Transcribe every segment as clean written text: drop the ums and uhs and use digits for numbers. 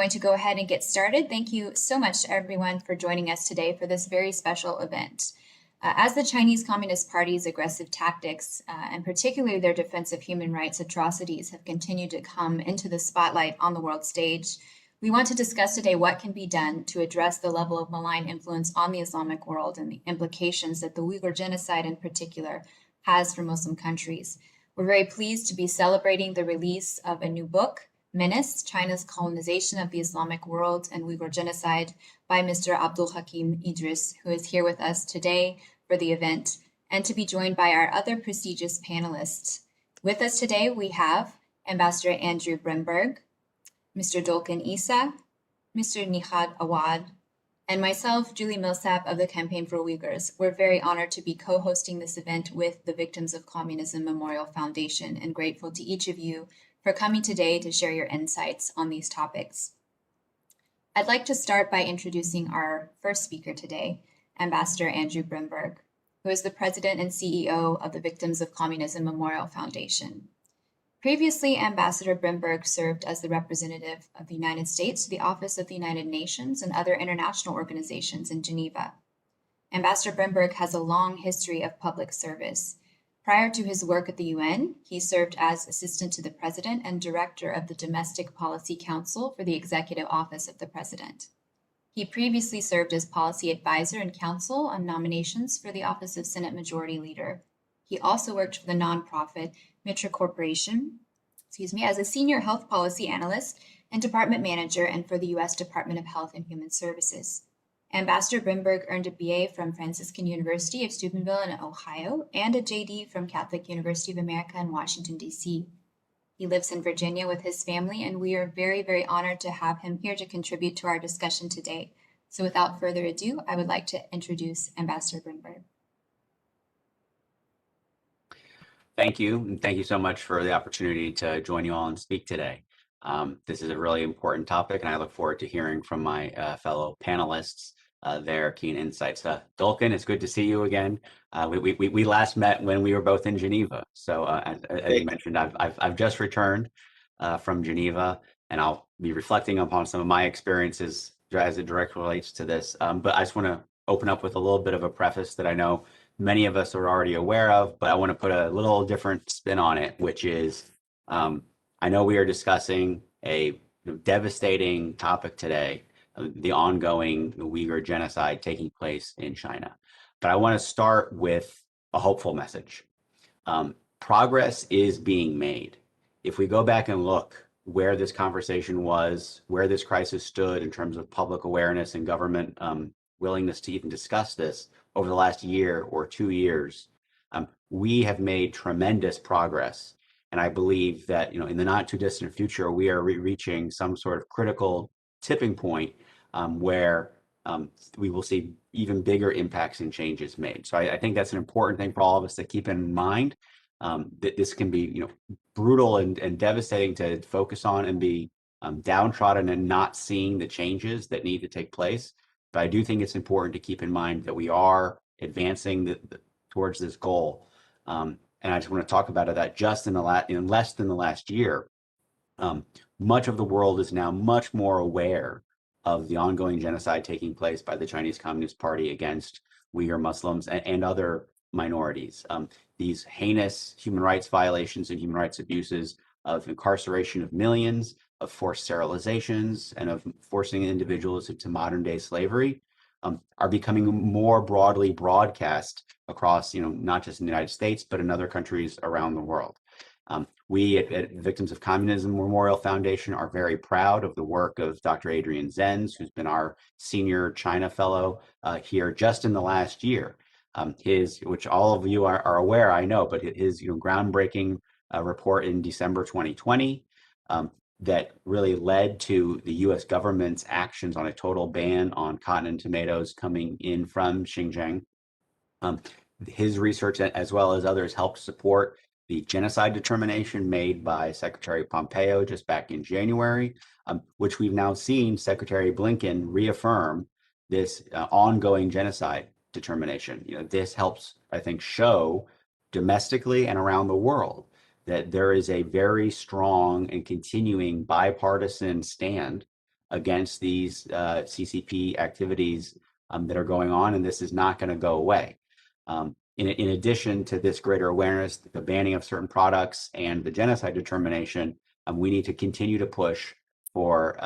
going to go ahead and get started. Thank you so much to everyone for joining us today for this very special event. As the Chinese Communist Party's aggressive tactics, and particularly their defense of human rights atrocities, have continued to come into the spotlight on the world stage, we want to discuss today what can be done to address the level of malign influence on the Islamic world and the implications that the Uyghur Genocide in particular has for Muslim countries. We're very pleased to be celebrating the release of a new book, Menace, China's Colonization of the Islamic World and Uyghur Genocide, by Mr. Abdulhakim Idris, who is here with us today for the event, and to be joined by our other prestigious panelists. With us today, we have Ambassador Andrew Bremberg, Mr. Dolkan Issa, Mr. Nihad Awad, and myself, Julie Millsap of the Campaign for Uyghurs. We're very honored to be co-hosting this event with the Victims of Communism Memorial Foundation and grateful to each of you for coming today to share your insights on these topics. I'd like to start by introducing our first speaker today, Ambassador Andrew Bremberg, who is the President and CEO of the Victims of Communism Memorial Foundation. Previously, Ambassador Bremberg served as the representative of the United States to the Office of the United Nations and other international organizations in Geneva. Ambassador Bremberg has a long history of public service. Prior to his work at the UN, he served as Assistant to the President and Director of the Domestic Policy Council for the Executive Office of the President. He previously served as Policy Advisor and Counsel on nominations for the Office of Senate Majority Leader. He also worked for the nonprofit Mitra Corporation, as a Senior Health Policy Analyst and Department Manager, and for the U.S. Department of Health and Human Services. Ambassador Bremberg earned a BA from Franciscan University of Steubenville in Ohio and a JD from Catholic University of America in Washington, D.C. He lives in Virginia with his family, and we are very, very honored to have him here to contribute to our discussion today. So without further ado, I would like to introduce Ambassador Bremberg. Thank you, and thank you so much for the opportunity to join you all and speak today. This is a really important topic, and I look forward to hearing from my fellow panelists their keen insights. Dolkan, it's good to see you again. We last met when we were both in Geneva. So as you mentioned, I've just returned from Geneva, and I'll be reflecting upon some of my experiences as it directly relates to this. But I just want to open up with a little bit of a preface that I know many of us are already aware of, but I want to put a little different spin on it, which is I know we are discussing a devastating topic today, the ongoing Uyghur genocide taking place in China. But I want to start with a hopeful message. Progress is being made. If we go back and look where this conversation was, where this crisis stood in terms of public awareness and government willingness to even discuss this over the last year or 2 years, we have made tremendous progress. And I believe that in the not too distant future, we are reaching some sort of critical tipping point where we will see even bigger impacts and changes made. So I think that's an important thing for all of us to keep in mind. That this can be brutal and devastating to focus on and be downtrodden and not seeing the changes that need to take place. But I do think it's important to keep in mind that we are advancing towards this goal. And I just want to talk about it that just in less than the last year, much of the world is now much more aware of the ongoing genocide taking place by the Chinese Communist Party against Uyghur Muslims and other minorities. These heinous human rights violations and human rights abuses of incarceration of millions, of forced sterilizations, and of forcing individuals into modern day slavery are becoming more broadly broadcast across, not just in the United States, but in other countries around the world. We at Victims of Communism Memorial Foundation are very proud of the work of Dr. Adrian Zenz, who's been our senior China fellow here just in the last year. Which all of you are aware, I know, but his groundbreaking report in December 2020 that really led to the U.S. government's actions on a total ban on cotton and tomatoes coming in from Xinjiang. His research, as well as others, helped support the genocide determination made by Secretary Pompeo just back in January, which we've now seen Secretary Blinken reaffirm this ongoing genocide determination. This helps, I think, show domestically and around the world that there is a very strong and continuing bipartisan stand against these CCP activities that are going on, and this is not going to go away. In addition to this greater awareness, the banning of certain products and the genocide determination, we need to continue to push for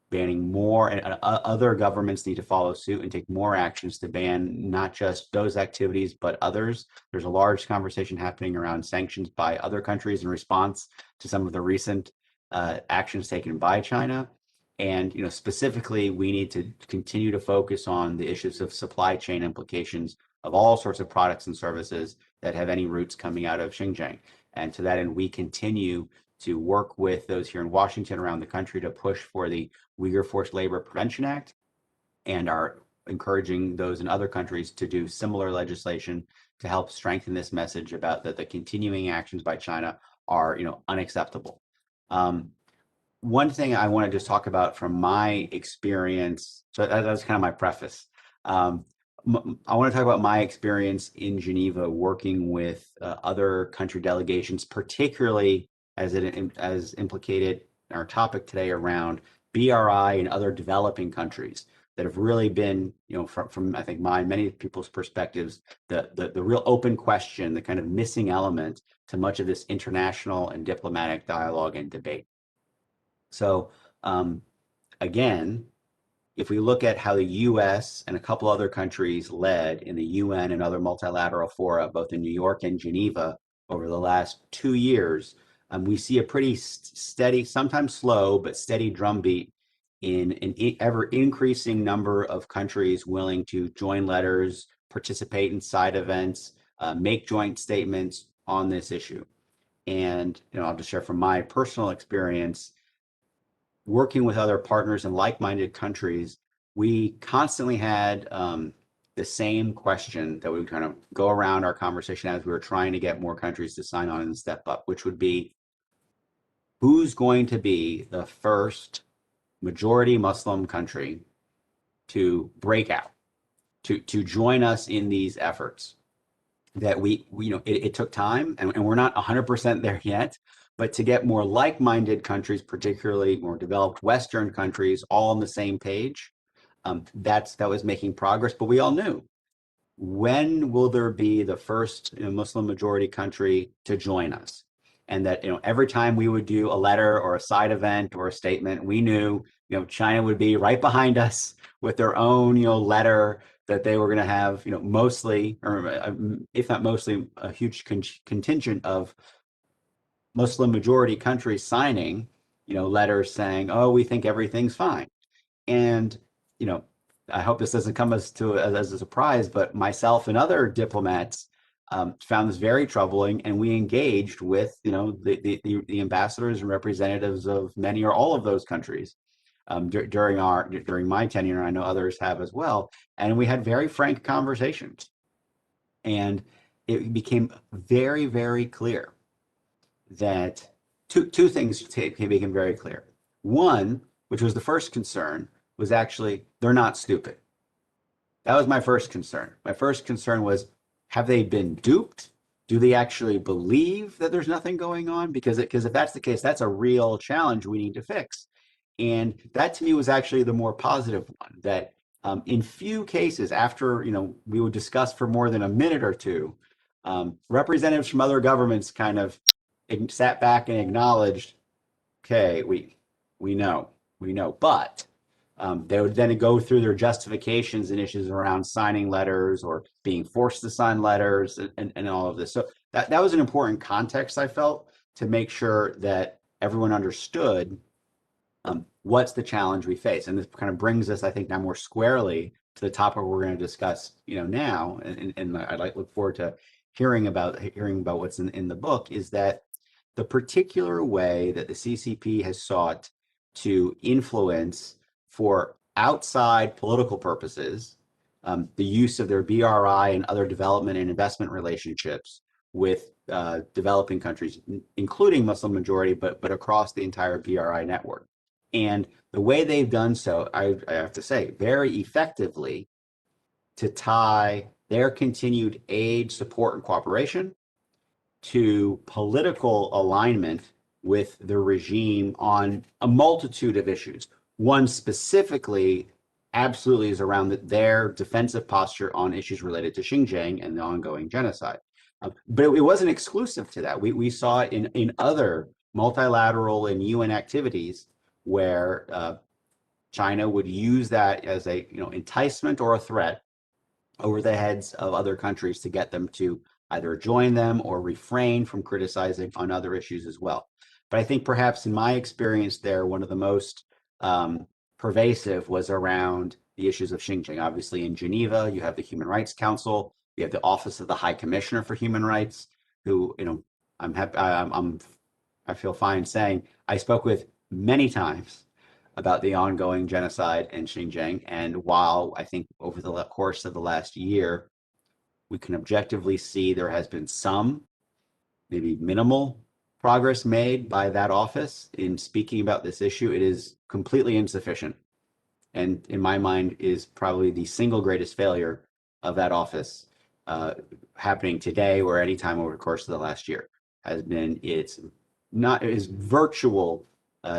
banning more, and other governments need to follow suit and take more actions to ban not just those activities, but others. There's a large conversation happening around sanctions by other countries in response to some of the recent actions taken by China. And specifically, we need to continue to focus on the issues of supply chain implications of all sorts of products and services that have any roots coming out of Xinjiang. And to that end, we continue to work with those here in Washington, around the country, to push for the Uyghur Forced Labor Prevention Act, and are encouraging those in other countries to do similar legislation to help strengthen this message about that the continuing actions by China are unacceptable. One thing I want to just talk about from my experience, so that's kind of my preface. I want to talk about my experience in Geneva working with other country delegations, particularly as implicated in our topic today around BRI and other developing countries that have really been, from I think many people's perspectives, the real open question, the kind of missing element to much of this international and diplomatic dialogue and debate. So again, if we look at how the US and a couple other countries led in the UN and other multilateral fora, both in New York and Geneva, over the last 2 years, we see a pretty steady, sometimes slow, but steady drumbeat in an ever increasing number of countries willing to join letters, participate in side events, make joint statements on this issue. And I'll just share from my personal experience, working with other partners in like-minded countries, we constantly had the same question that we would kind of go around our conversation as we were trying to get more countries to sign on and step up, which would be, who's going to be the first majority Muslim country to break out, to join us in these efforts? That it took time, and we're not 100% there yet, but to get more like-minded countries, particularly more developed Western countries, all on the same page, that was making progress. But we all knew, when will there be the first Muslim majority country to join us? And that every time we would do a letter or a side event or a statement, we knew China would be right behind us with their own letter, that they were going to have mostly, or if not mostly, a huge contingent of Muslim majority countries signing letters saying, oh, we think everything's fine. And I hope this doesn't come as a surprise, but myself and other diplomats found this very troubling, and we engaged with the ambassadors and representatives of many or all of those countries during my tenure, and I know others have as well. And we had very frank conversations, and it became very, very clear that two things became very clear. One, which was the first concern, was actually, they're not stupid. That was my first concern. My first concern was, have they been duped? Do they actually believe that there's nothing going on? Because if that's the case, that's a real challenge we need to fix. And that, to me, was actually the more positive one, that in few cases, after we would discuss for more than a minute or two, representatives from other governments kind of sat back and acknowledged, okay, we know, but they would then go through their justifications and issues around signing letters or being forced to sign letters and all of this. So that was an important context, I felt, to make sure that everyone understood what's the challenge we face. And this kind of brings us, I think, now more squarely to the topic we're going to discuss now, and I'd look forward to hearing about what's in the book, is that the particular way that the CCP has sought to influence, for outside political purposes, the use of their BRI and other development and investment relationships with developing countries, including Muslim majority, but across the entire BRI network. And the way they've done so, I have to say, very effectively, to tie their continued aid, support, and cooperation to political alignment with the regime on a multitude of issues, One specifically absolutely is around their defensive posture on issues related to Xinjiang and the ongoing genocide. But it wasn't exclusive to that. We saw it in other multilateral and UN activities where China would use that as a enticement or a threat over the heads of other countries to get them to either join them or refrain from criticizing on other issues as well. But I think perhaps in my experience there, one of the most pervasive was around the issues of Xinjiang. Obviously, in Geneva, you have the Human Rights Council, you have the Office of the High Commissioner for Human Rights, who I'm happy, I feel fine saying I spoke with many times about the ongoing genocide in Xinjiang. And while I think over the course of the last year, we can objectively see there has been some, maybe minimal progress made by that office in speaking about this issue, it is completely insufficient. And in my mind, is probably the single greatest failure of that office happening today or any time over the course of the last year has been its virtual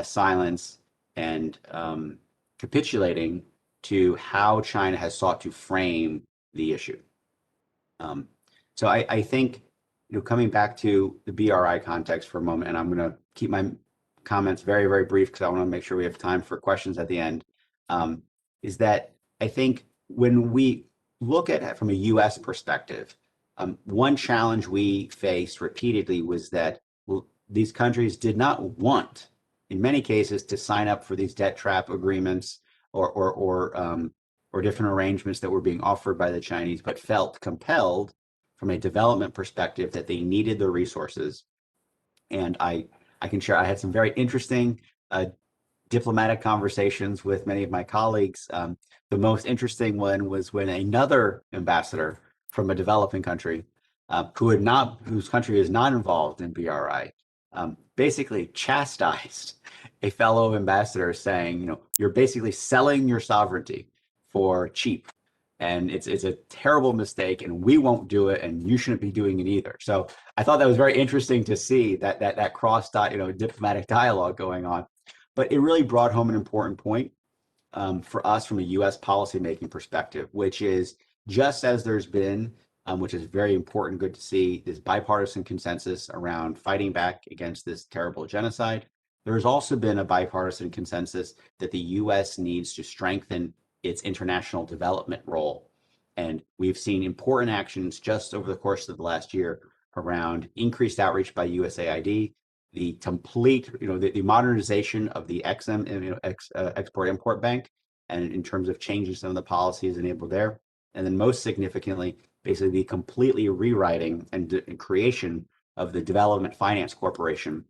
silence and capitulating to how China has sought to frame the issue. So I think, coming back to the BRI context for a moment, and I'm going to keep my comments very, very brief because I want to make sure we have time for questions at the end, is that I think when we look at it from a U.S. perspective, one challenge we faced repeatedly was that these countries did not want, in many cases, to sign up for these debt trap agreements or different arrangements that were being offered by the Chinese, but felt compelled from a development perspective that they needed the resources. And I can share, I had some very interesting diplomatic conversations with many of my colleagues. The most interesting one was when another ambassador from a developing country whose country is not involved in BRI, basically chastised a fellow ambassador saying, you're basically selling your sovereignty for cheap. And it's a terrible mistake, and we won't do it, and you shouldn't be doing it either. So I thought that was very interesting to see that cross diplomatic dialogue going on. But it really brought home an important point for us from a U.S. policymaking perspective, which is just as there's been, which is very important, good to see, this bipartisan consensus around fighting back against this terrible genocide. There's also been a bipartisan consensus that the U.S. needs to strengthen its international development role. And we've seen important actions just over the course of the last year around increased outreach by USAID, the complete, the modernization of the Export-Import Bank, and in terms of changing some of the policies enabled there. And then most significantly, basically the completely rewriting and creation of the Development Finance Corporation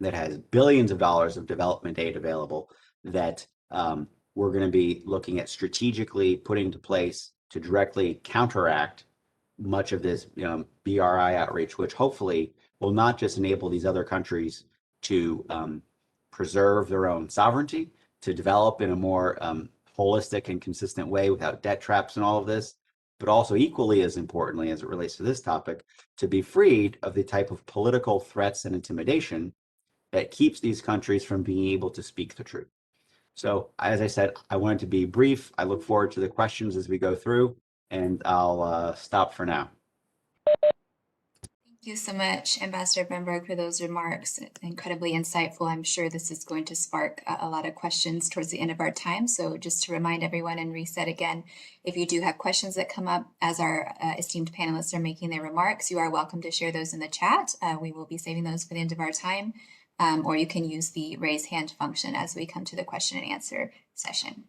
that has billions of dollars of development aid available that we're going to be looking at strategically putting into place to directly counteract much of this BRI outreach, which hopefully will not just enable these other countries to preserve their own sovereignty, to develop in a more holistic and consistent way without debt traps and all of this, but also equally as importantly as it relates to this topic, to be freed of the type of political threats and intimidation that keeps these countries from being able to speak the truth. So as I said, I wanted to be brief. I look forward to the questions as we go through, and I'll stop for now. Thank you so much, Ambassador Bamberg, for those remarks. Incredibly insightful. I'm sure this is going to spark a lot of questions towards the end of our time. So just to remind everyone and reset again, if you do have questions that come up as our esteemed panelists are making their remarks, you are welcome to share those in the chat. We will be saving those for the end of our time. Or you can use the raise hand function as we come to the question and answer session.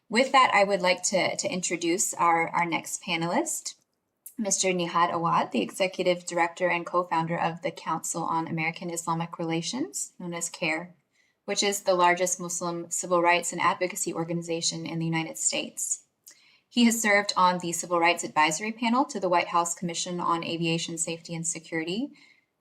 With that, I would like to introduce our next panelist, Mr. Nihad Awad, the Executive Director and co-founder of the Council on American Islamic Relations, known as CARE, which is the largest Muslim civil rights and advocacy organization in the United States. He has served on the Civil Rights Advisory Panel to the White House Commission on Aviation Safety and Security,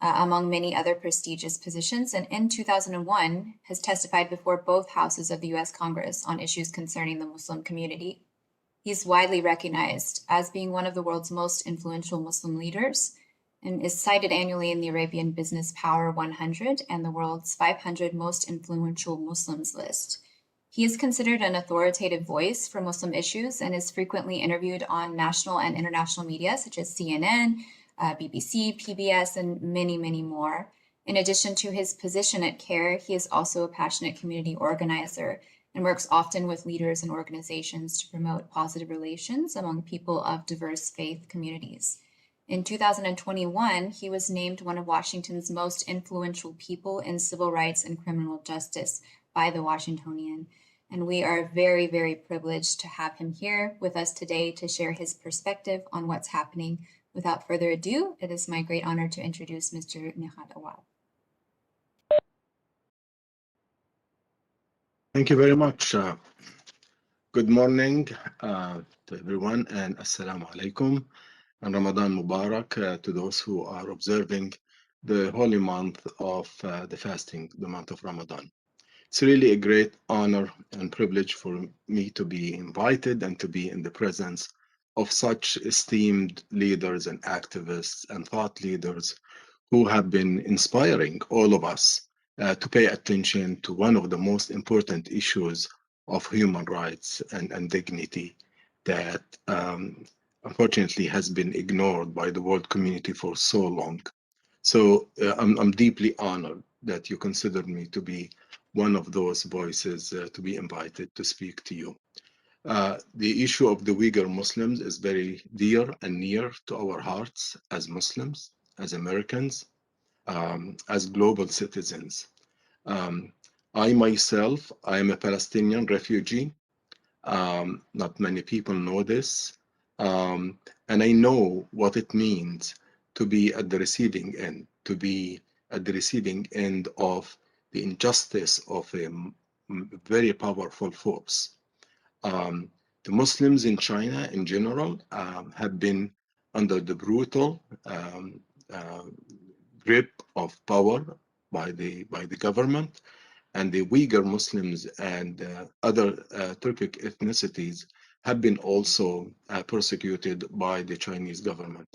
among many other prestigious positions, and in 2001 has testified before both houses of the U.S. Congress on issues concerning the Muslim community. He is widely recognized as being one of the world's most influential Muslim leaders and is cited annually in the Arabian Business Power 100 and the world's 500 most influential Muslims list. He is considered an authoritative voice for Muslim issues and is frequently interviewed on national and international media such as CNN, BBC, PBS, and many, many more. In addition to his position at CARE, he is also a passionate community organizer and works often with leaders and organizations to promote positive relations among people of diverse faith communities. In 2021, he was named one of Washington's most influential people in civil rights and criminal justice by the Washingtonian. And we are very, very privileged to have him here with us today to share his perspective on what's happening. Without further ado, it is my great honor to introduce Mr. Nihad Awad. Thank you very much. Good morning to everyone, and Assalamu alaikum, and Ramadan Mubarak to those who are observing the holy month of the fasting, the month of Ramadan. It's really a great honor and privilege for me to be invited and to be in the presence of such esteemed leaders and activists and thought leaders who have been inspiring all of us to pay attention to one of the most important issues of human rights and dignity that unfortunately has been ignored by the world community for so long. So I'm deeply honored that you consider me to be one of those voices to be invited to speak to you. The issue of the Uyghur Muslims is very dear and near to our hearts as Muslims, as Americans, as global citizens. I myself, I am a Palestinian refugee. Not many people know this. And I know what it means to be at the receiving end, to be at the receiving end of the injustice of a very powerful force. The Muslims in China in general have been under the brutal grip of power by the government, and the Uyghur Muslims and other Turkic ethnicities have been also persecuted by the Chinese government.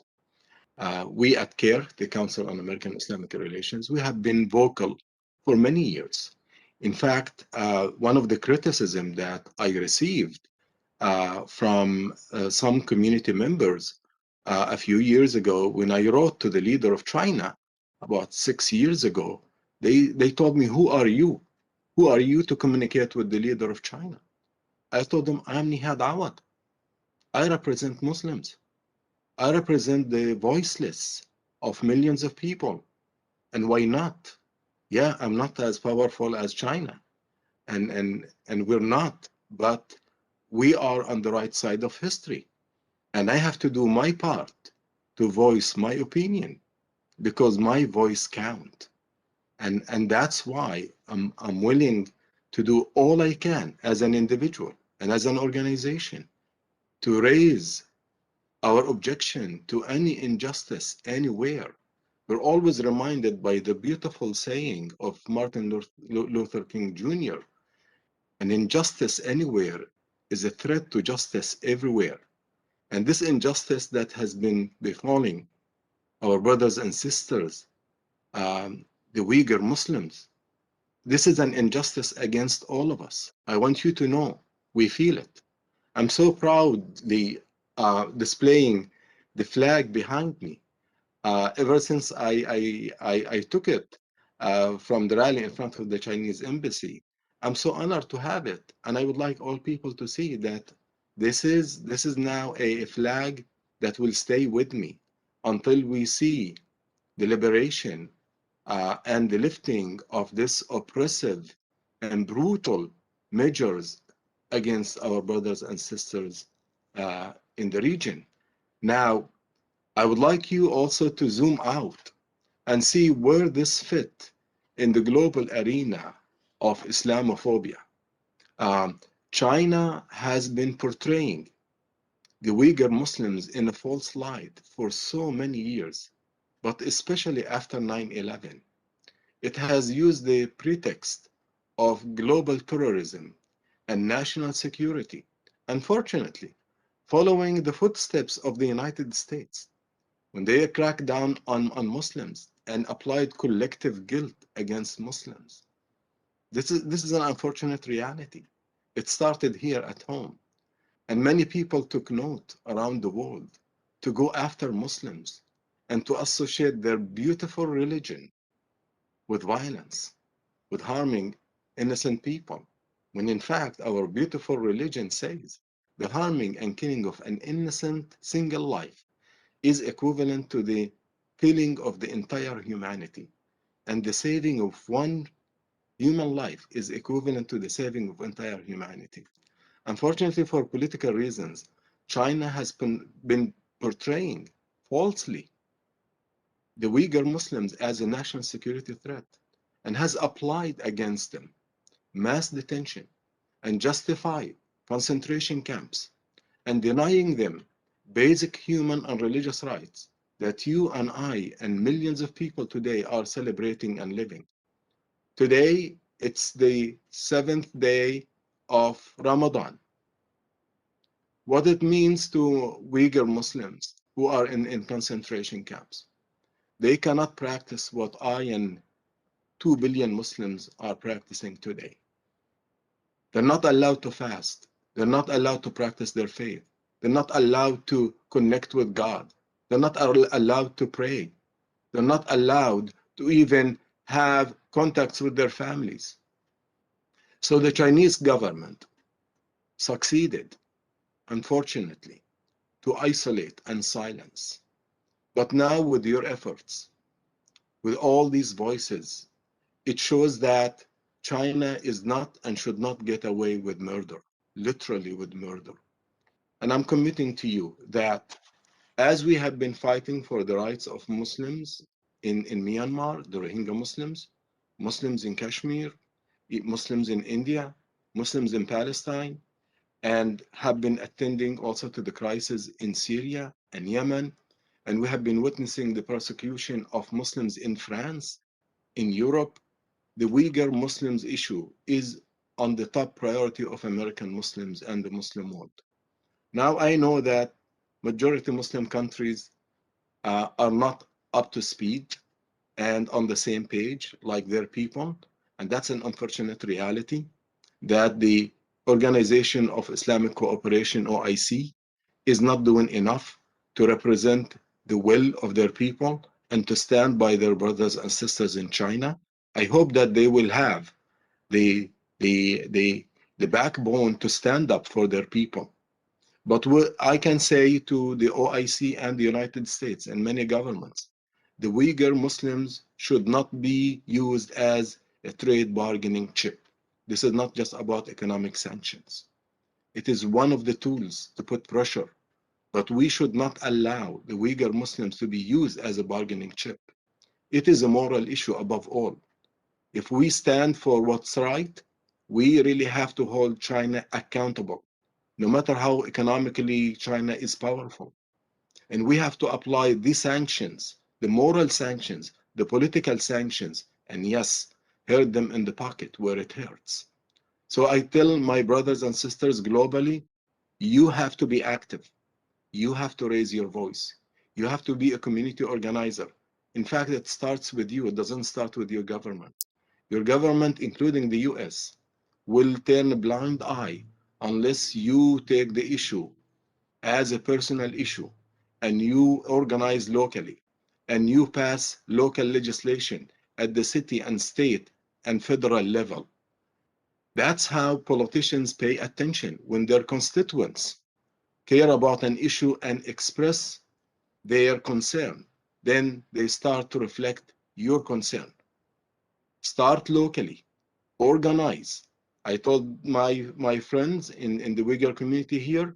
We at CARE, the Council on American Islamic Relations, we have been vocal for many years. In fact, one of the criticism that I received from some community members a few years ago when I wrote to the leader of China about 6 years ago, they told me, who are you? Who are you to communicate with the leader of China? I told them, I am Nihad Awad. I represent Muslims. I represent the voiceless of millions of people. And why not? Yeah, I'm not as powerful as China. And we're not, but we are on the right side of history. And I have to do my part to voice my opinion because my voice counts. And that's why I'm willing to do all I can as an individual and as an organization to raise our objection to any injustice anywhere. We're always reminded by the beautiful saying of Martin Luther King Jr., an injustice anywhere is a threat to justice everywhere. And this injustice that has been befalling our brothers and sisters, the Uyghur Muslims, this is an injustice against all of us. I want you to know we feel it. I'm so proudly displaying the flag behind me. Ever since I took it from the rally in front of the Chinese embassy, I'm so honored to have it. And I would like all people to see that this is now a flag that will stay with me until we see the liberation and the lifting of this oppressive and brutal measures against our brothers and sisters in the region. Now, I would like you also to zoom out and see where this fit in the global arena of Islamophobia. China has been portraying the Uyghur Muslims in a false light for so many years, but especially after 9/11. It has used the pretext of global terrorism and national security, unfortunately, following the footsteps of the United States when they cracked down on Muslims and applied collective guilt against Muslims. This is an unfortunate reality. It started here at home. And many people took note around the world to go after Muslims and to associate their beautiful religion with violence, with harming innocent people, when in fact our beautiful religion says the harming and killing of an innocent single life is equivalent to the killing of the entire humanity, and the saving of one human life is equivalent to the saving of entire humanity. Unfortunately, for political reasons, China has been portraying falsely the Uyghur Muslims as a national security threat and has applied against them mass detention and justified concentration camps and denying them basic human and religious rights that you and I and millions of people today are celebrating and living. Today, it's the 7th day of Ramadan. What it means to Uyghur Muslims who are in concentration camps. They cannot practice what I and 2 billion Muslims are practicing today. They're not allowed to fast. They're not allowed to practice their faith. They're not allowed to connect with God. They're not allowed to pray. They're not allowed to even have contacts with their families. So the Chinese government succeeded, unfortunately, to isolate and silence. But now, with your efforts, with all these voices, it shows that China is not and should not get away with murder, literally with murder. And I'm committing to you that as we have been fighting for the rights of Muslims in Myanmar, the Rohingya Muslims, Muslims in Kashmir, Muslims in India, Muslims in Palestine, and have been attending also to the crisis in Syria and Yemen. And we have been witnessing the persecution of Muslims in France, in Europe. The Uyghur Muslims issue is on the top priority of American Muslims and the Muslim world. Now I know that majority Muslim countries are not up to speed and on the same page like their people, and that's an unfortunate reality that the Organization of Islamic Cooperation, OIC, is not doing enough to represent the will of their people and to stand by their brothers and sisters in China. I hope that they will have the the the the backbone to stand up for their people. But what I can say to the OIC and the United States and many governments, the Uyghur Muslims should not be used as a trade bargaining chip. This is not just about economic sanctions. It is one of the tools to put pressure, but we should not allow the Uyghur Muslims to be used as a bargaining chip. It is a moral issue above all. If we stand for what's right, we really have to hold China accountable, no matter how economically China is powerful. And we have to apply the sanctions, the moral sanctions, the political sanctions, and yes, hurt them in the pocket where it hurts. So I tell my brothers and sisters globally, you have to be active. You have to raise your voice. You have to be a community organizer. In fact, it starts with you. It doesn't start with your government. Your government, including the US, will turn a blind eye unless you take the issue as a personal issue and you organize locally and you pass local legislation at the city and state and federal level. That's how politicians pay attention when their constituents care about an issue and express their concern. Then they start to reflect your concern. Start locally, organize. I told my friends in the Uyghur community here,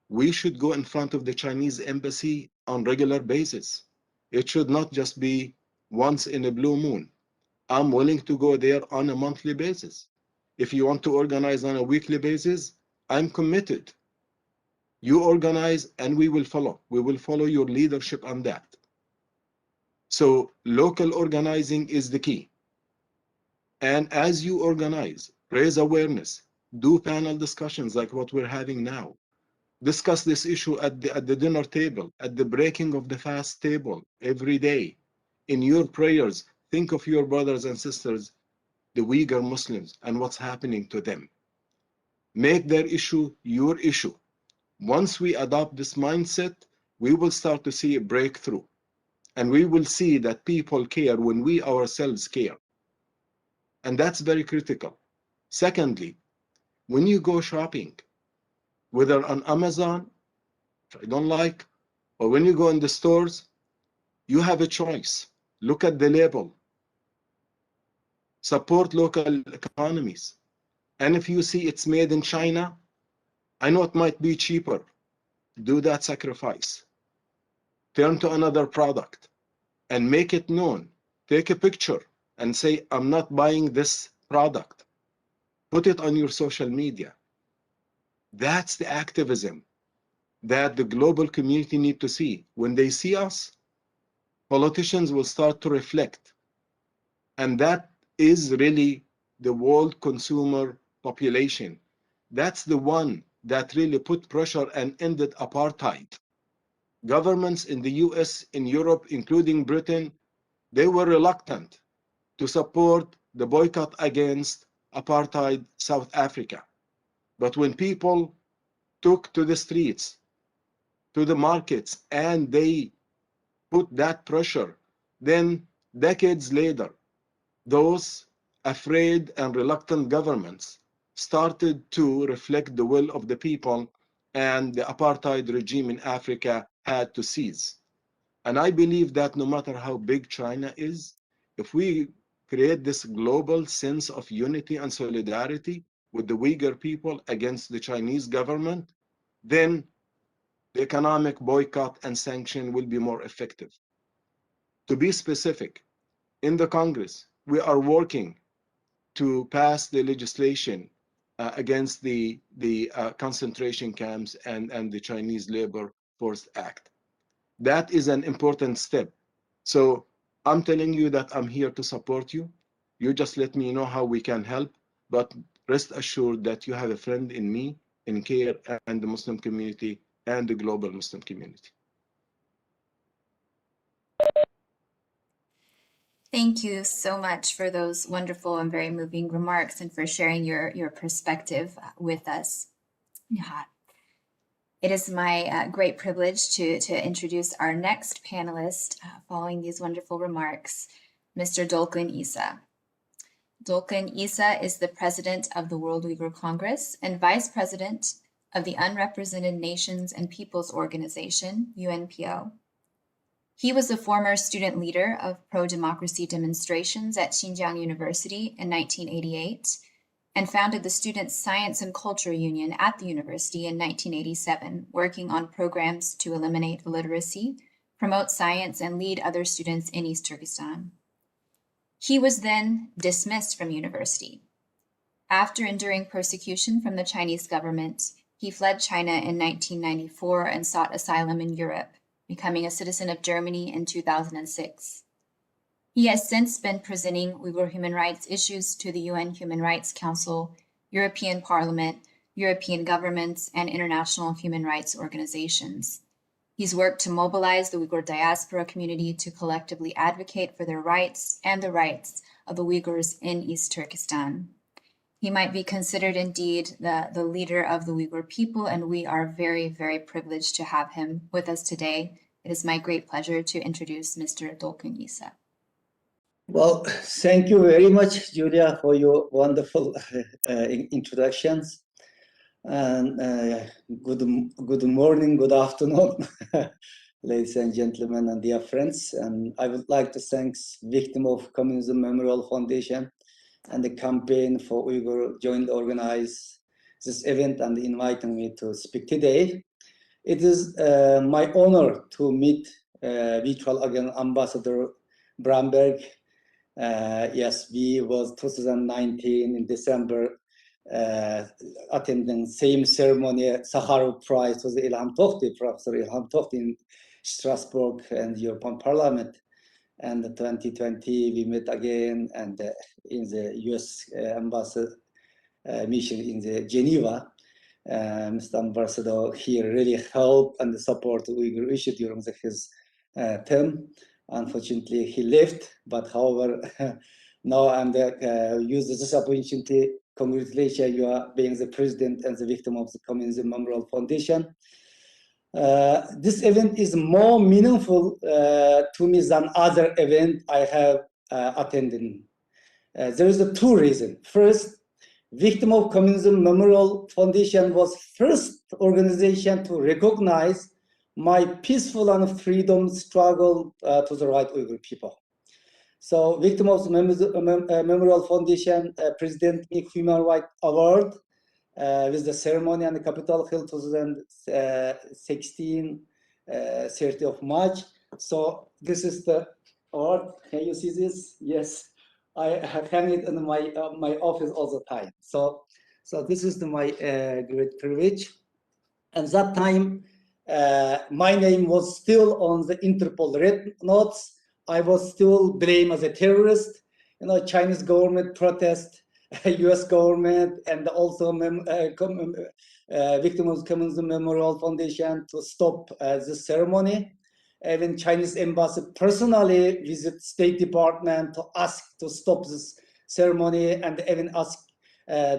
we should go in front of the Chinese embassy on regular basis. It should not just be once in a blue moon. I'm willing to go there on a monthly basis. If you want to organize on a weekly basis, I'm committed. You organize and we will follow. We will follow your leadership on that. So local organizing is the key. And as you organize, raise awareness, do panel discussions like what we're having now. Discuss this issue at the dinner table, at the breaking of the fast table every day. In your prayers, think of your brothers and sisters, the Uyghur Muslims, and what's happening to them. Make their issue your issue. Once we adopt this mindset, we will start to see a breakthrough. And we will see that people care when we ourselves care. And that's very critical. Secondly, when you go shopping, whether on Amazon, which I don't like, or when you go in the stores, you have a choice. Look at the label. Support local economies. And if you see it's made in China, I know it might be cheaper. Do that sacrifice. Turn to another product and make it known. Take a picture and say, I'm not buying this product. Put it on your social media. That's the activism that the global community need to see. When they see us, politicians will start to reflect. And that is really the world consumer population. That's the one that really put pressure and ended apartheid. Governments in the US, in Europe, including Britain, they were reluctant to support the boycott against apartheid South Africa. But when people took to the streets, to the markets, and they put that pressure, then decades later, those afraid and reluctant governments started to reflect the will of the people, and the apartheid regime in Africa had to cease. And I believe that no matter how big China is, if we create this global sense of unity and solidarity with the Uyghur people against the Chinese government, then the economic boycott and sanction will be more effective. To be specific, in the Congress, we are working to pass the legislation against the concentration camps and the Chinese Labor Force Act. That is an important step. So I'm telling you that I'm here to support you. You just let me know how we can help, but rest assured that you have a friend in me, in CARE and the Muslim community and the global Muslim community. Thank you so much for those wonderful and very moving remarks and for sharing your perspective with us. Nihat. It is my great privilege to introduce our next panelist following these wonderful remarks, Mr. Dolkun Issa. Dolkun Issa is the president of the World Uyghur Congress and vice president of the Unrepresented Nations and Peoples Organization, UNPO. He was the former student leader of pro-democracy demonstrations at Xinjiang University in 1988 and founded the Student Science and Culture Union at the university in 1987, working on programs to eliminate illiteracy, promote science, and lead other students in East Turkestan. He was then dismissed from university. After enduring persecution from the Chinese government, he fled China in 1994 and sought asylum in Europe, becoming a citizen of Germany in 2006. He has since been presenting Uyghur human rights issues to the UN Human Rights Council, European Parliament, European governments, and international human rights organizations. He's worked to mobilize the Uyghur diaspora community to collectively advocate for their rights and the rights of the Uyghurs in East Turkestan. He might be considered indeed the leader of the Uyghur people, and we are very, very privileged to have him with us today. It is my great pleasure to introduce Mr. Dolkun Issa. Well, thank you very much, Julia, for your wonderful introductions. And good morning, good afternoon, ladies and gentlemen and dear friends. And I would like to thank Victim of Communism Memorial Foundation and the campaign for Uyghur joint organize this event and inviting me to speak today. It is my honor to meet virtual again Ambassador Bramberg. Yes, we was 2019 in December attending same ceremony, Sakharov Prize was Ilham Tohti, Professor Ilham Tohti in Strasbourg and European Parliament. And in 2020 we met again and in the US ambassador mission in the Geneva. Mr. Ambassador here really helped and support the Uyghur issue during his term. Unfortunately, he left, but however, now I'm use this opportunity congratulations, you are being the president and the victim of the Communism Memorial Foundation. This event is more meaningful to me than other event I have attended. There is two reasons. First, Victim of Communism Memorial Foundation was first organization to recognize my peaceful and freedom struggle to the right Uyghur people. So Victim of Memorial Foundation President me Human Rights Award with the ceremony on the Capitol Hill 2016, 30th of March. So this is the award. Can you see this? Yes. I hang it in my my office all the time. So this is my great privilege. And that time, my name was still on the Interpol red notes. I was still blamed as a terrorist. You know, Chinese government protest, U.S. government, and also Victim of Communism Memorial Foundation to stop this ceremony. Even Chinese embassy personally visit State Department to ask to stop this ceremony, and even ask,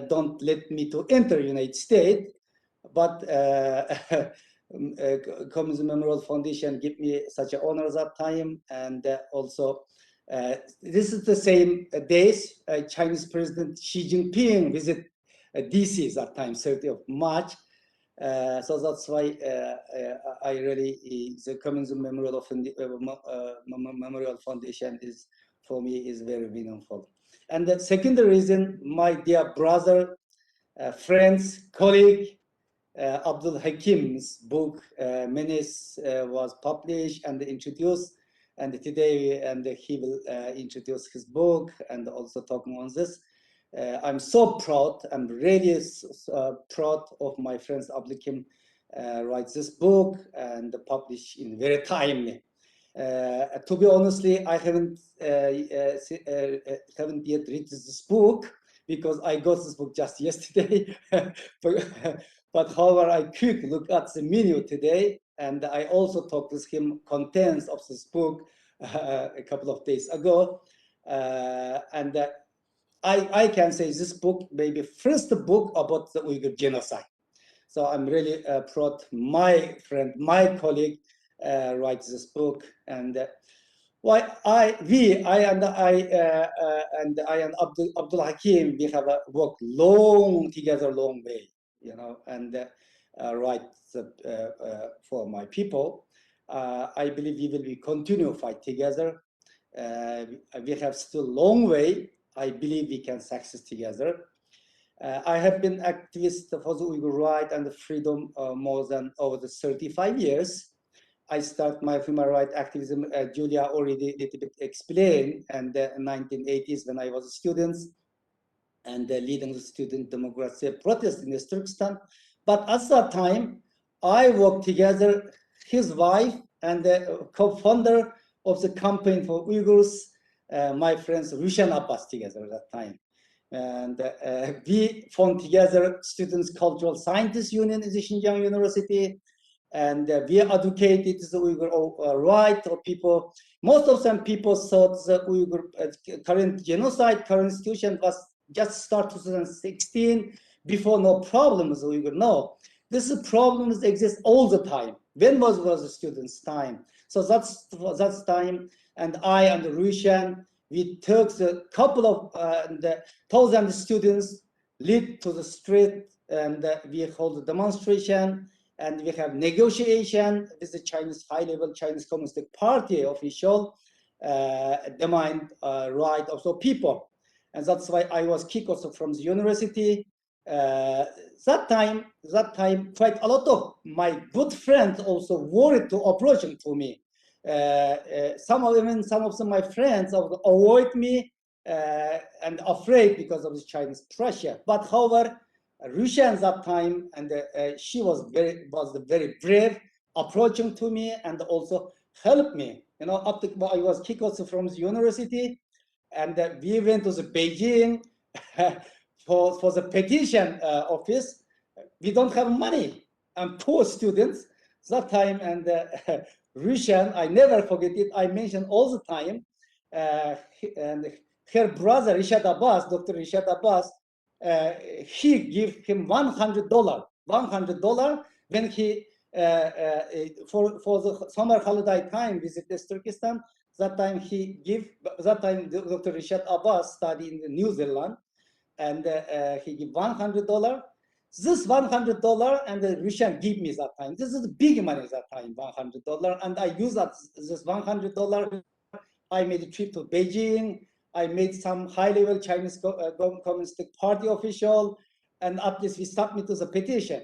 don't let me to enter United States. But Communism Memorial Foundation give me such an honor that time, and also this is the same days Chinese President Xi Jinping visit DC that time, 30th of March. So that's why I really, the Communism Memorial Foundation is, for me, is very meaningful. And the second reason, my dear brother, friends, colleague, Abdulhakim's book, Menace, was published and introduced. And today, he will introduce his book and also talking on this. I'm so proud. I'm really proud of my friends. Abdulhakim writes this book and publish in very timely. To be honestly, I haven't yet read this book because I got this book just yesterday. But however, I quick look at the menu today, and I also talked with him contents of this book a couple of days ago, and I can say this book may be first book about the Uyghur genocide. So I'm really proud. My friend, my colleague, writes this book, and why I and Abdulhakim, we have worked long together, long way, you know, and write for my people. I believe we will continue fight together. We have still long way. I believe we can success together. I have been activist for the Uyghur right and the freedom more than over the 35 years. I start my human rights activism, Julia already a little bit explained, and in the 1980s when I was a student and leading the student democracy protest in Turkestan. But at that time, I worked together, his wife and the co-founder of the campaign for Uyghurs, my friends Rushan Abbas together at that time. And we formed together Students Cultural Scientists Union in the Xinjiang University. And we advocated the Uyghur right of people. Most of some people thought the Uyghur current genocide, current situation was just start 2016, before no problems with Uyghur. No, this problems exist all the time. When was the students' time? So that's time, and I and Rushan, we took a couple of 1,000 students, lead to the street, and we hold a demonstration. And we have negotiation with the Chinese high-level Chinese Communist Party official, demand right of the people, and that's why I was kicked also from the university. That time, quite a lot of my good friends also worried to approaching to me. Some of my friends avoid me and afraid because of the Chinese pressure. But however, Russia at that time, and she was very brave, approaching to me and also helped me. You know, after I was kicked also from the university, and we went to the Beijing for the petition office. We don't have money. I'm poor students that time, and Rushan, I never forget it. I mention all the time, and her brother Rishad Abbas, Dr. Rishad Abbas, he give him $100 when he for the summer holiday time visit Turkestan. That time he give. That time Dr. Rishad Abbas study in New Zealand, and he give $100. This $100 and the Russian give me that time. This is big money that time, $100, and I use that this $100. I made a trip to Beijing. I made some high-level Chinese Communist Party official, and at least we submitted the petition.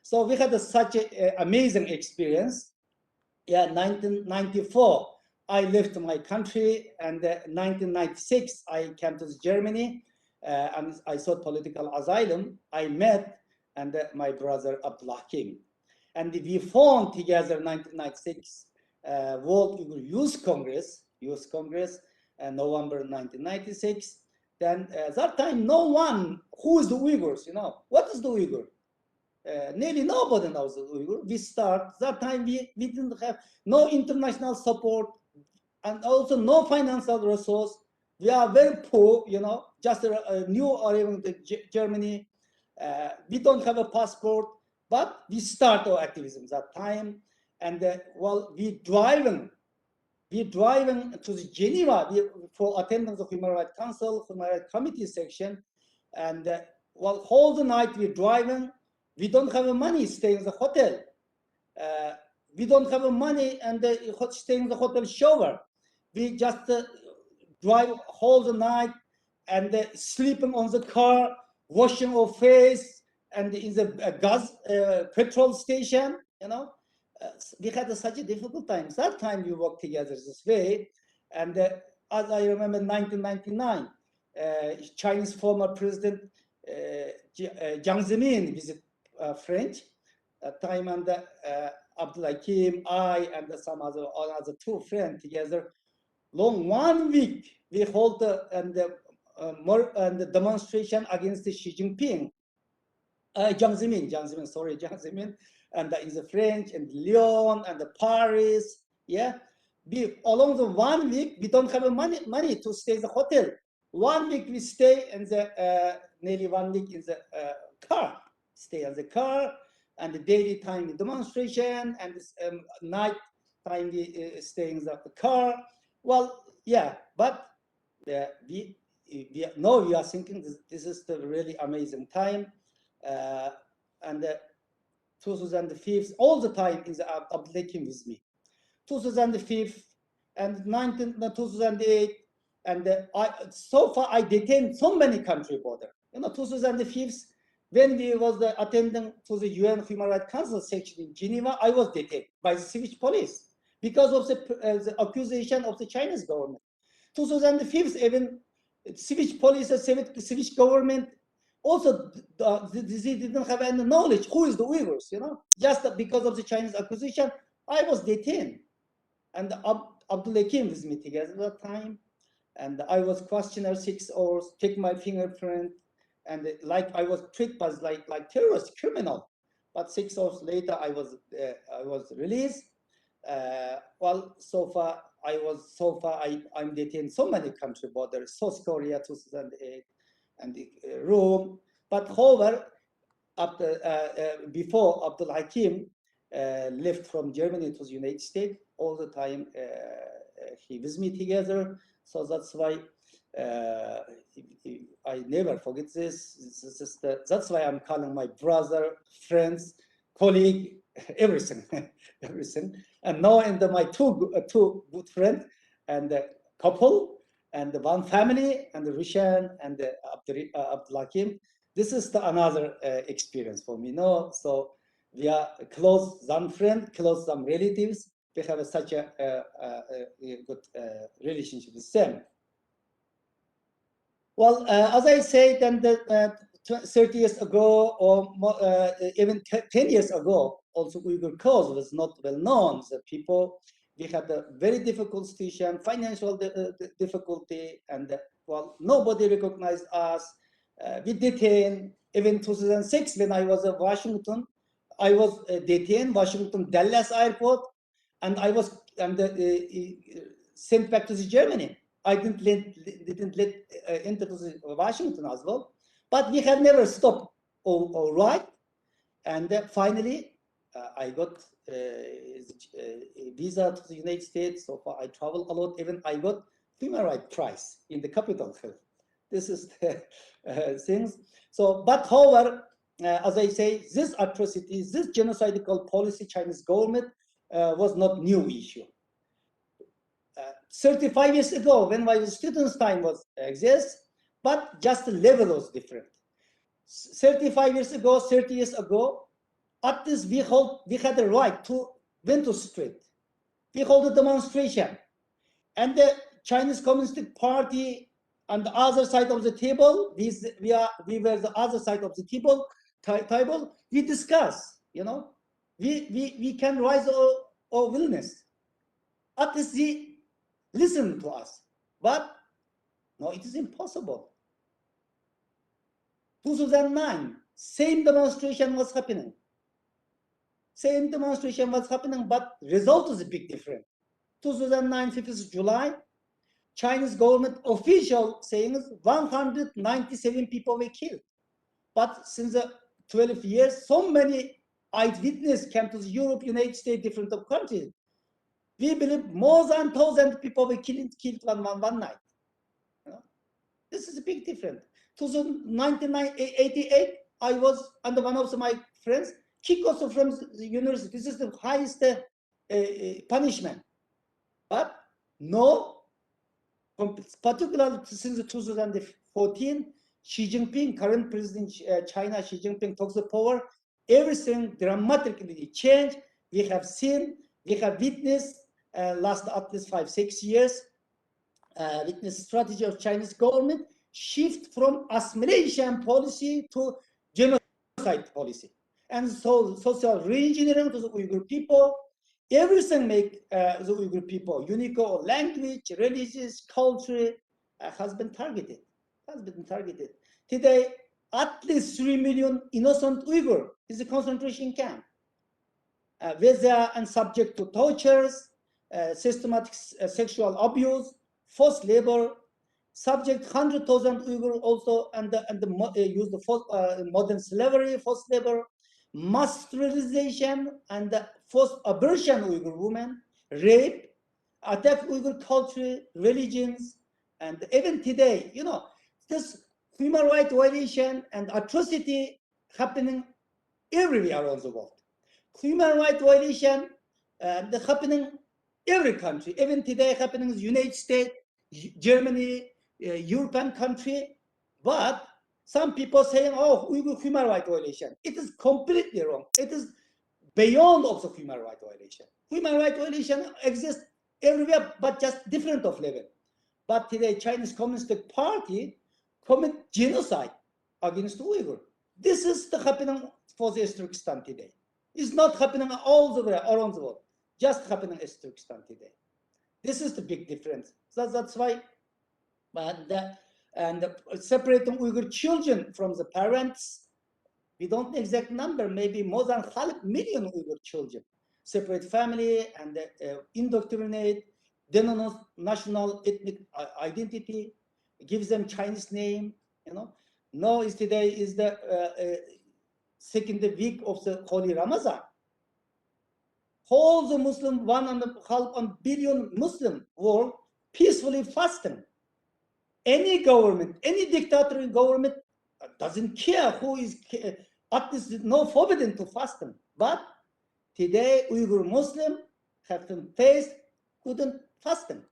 So we had such an amazing experience. Yeah, 1994, I left my country, and 1996, I came to Germany, and I sought political asylum. I met my brother Abdulhakim, and we formed together 1996 World Uyghur Youth Congress, November 1996. Then that time, no one, who is the Uyghurs, what is the Uyghur? Nearly nobody knows the Uyghur. We start, that time we didn't have no international support and also no financial resource. We are very poor, just a new arrival to Germany. We don't have a passport, but we start our activism that time. And we driving to the Geneva for attendance of Human Rights Council, Human Rights Committee section. And whole the night we're driving. We don't have money staying in the hotel. We don't have money and staying in the hotel shower. We just drive whole the night and sleeping on the car, washing our face, and in the gas petrol station. We had such a difficult time. That time we worked together this way, and as I remember, 1999, Chinese former President Jiang Zemin visited French time, and Abdulhakim, I, and some other two friends together. Long 1 week we hold the demonstration against Xi Jinping. Jiang Zemin, and in the French and Lyon and the Paris. Yeah, along the 1 week we don't have money to stay in the hotel. 1 week we stay in the nearly 1 week in the car. Stay in the car, and the daily time in demonstration, and night time we stay in the car. Well, yeah, but we are thinking this is the really amazing time, and 2005 all the time is Abdulhakim with me. 2005 and 2008, and so far I detained so many country border. 2005. When we was attending to the UN Human Rights Council section in Geneva, I was detained by the Swedish police because of the accusation of the Chinese government. 2005, even Swedish police and Swedish government also they didn't have any knowledge who is the Uyghurs. Just because of the Chinese accusation, I was detained, and Abdulhakim with me together at that time, and I was questioned 6 hours, take my fingerprint. And like I was treated as like terrorist criminal, but 6 hours later I was released. So far I'm detained so many country borders, South Korea 2008 and Rome. But however, before Abdulhakim left from Germany to the United States, all the time he with me together. So that's why I never forget this. That's why I'm calling my brother, friends, colleague, everything, everything. And now, my two good friends and couple and one family and Rishan and Abdulhakim. This is another experience for me. So we are close, some friends, close, some relatives. We have such a good relationship with them. Well, as I said, and 30 years ago, or more, even 10 years ago, also Uyghur cause was not well known. The people, we had a very difficult situation, financial difficulty, and nobody recognized us. We detained. Even 2006, when I was in Washington, I was detained Washington Dallas airport, and I was sent back to Germany. I didn't let enter to Washington as well. But we have never stopped all right. And finally, I got a visa to the United States. So far, I travel a lot. Even I got Human Rights Prize in the Capitol Hill. This is the things. So, but however, as I say, this atrocities, this genocidal policy, Chinese government was not new issue. 35 years ago, when my students' time was exists, but just the level was different. 35 years ago, 30 years ago, at least we had the right to went to street. We hold a demonstration, and the Chinese Communist Party on the other side of the table, we were the other side of the table. We discuss, you know, we can raise our willingness. At least they listen to us, but no, it is impossible. 2009, same demonstration was happening. Same demonstration was happening, but result is a big difference. 2009, 5th July, Chinese government official saying 197 people were killed. But since the 12 years, so many eyewitnesses came to Europe, United States, different countries. We believe more than 1,000 people were killed one night. You know? This is a big difference. 1988, I was under one of my friends, kicked also from the university. This is the highest punishment. But no, particularly since 2014, Xi Jinping, current president China, Xi Jinping talks of power, everything dramatically changed. We have seen, we have witnessed last at least 5-6 years, witness strategy of Chinese government shift from assimilation policy to genocide policy. And so social re-engineering to the Uyghur people, everything make the Uyghur people unique, language, religious, culture has been targeted. Today, at least 3 million innocent Uyghur is a concentration camp. Where they are and subject to tortures, systematic sexual abuse, forced labor, subject 100,000 Uyghur also and use the modern slavery, forced labor, mass sterilization and forced abortion Uyghur women, rape, attack Uyghur culture, religions, and even today, you know, this human rights violation and atrocity happening everywhere around the world. Human rights violation happening every country, even today happening in the United States, Germany, European country, but some people saying, oh, Uyghur human rights violation. It is completely wrong. It is beyond of the human rights violation. Human rights violation exists everywhere, but just different of level. But today, Chinese Communist Party commit genocide against Uyghur. This is the happening for the Turkestan today. It's not happening all the way around the world, just happening in Turkestan today. This is the big difference. So that's why, and separating Uyghur children from the parents, we don't know exact number, maybe more than 500,000 Uyghur children. Separate family and indoctrinate, denounce national ethnic identity, gives them Chinese name, you know. Now is today is the second week of the Holy Ramadan. Whole the Muslim 1.5 billion Muslim world peacefully fasting. Any government, any dictatorial government doesn't care who is, at least no forbidden to fasting. But today Uyghur Muslim have been faced, couldn't fasting,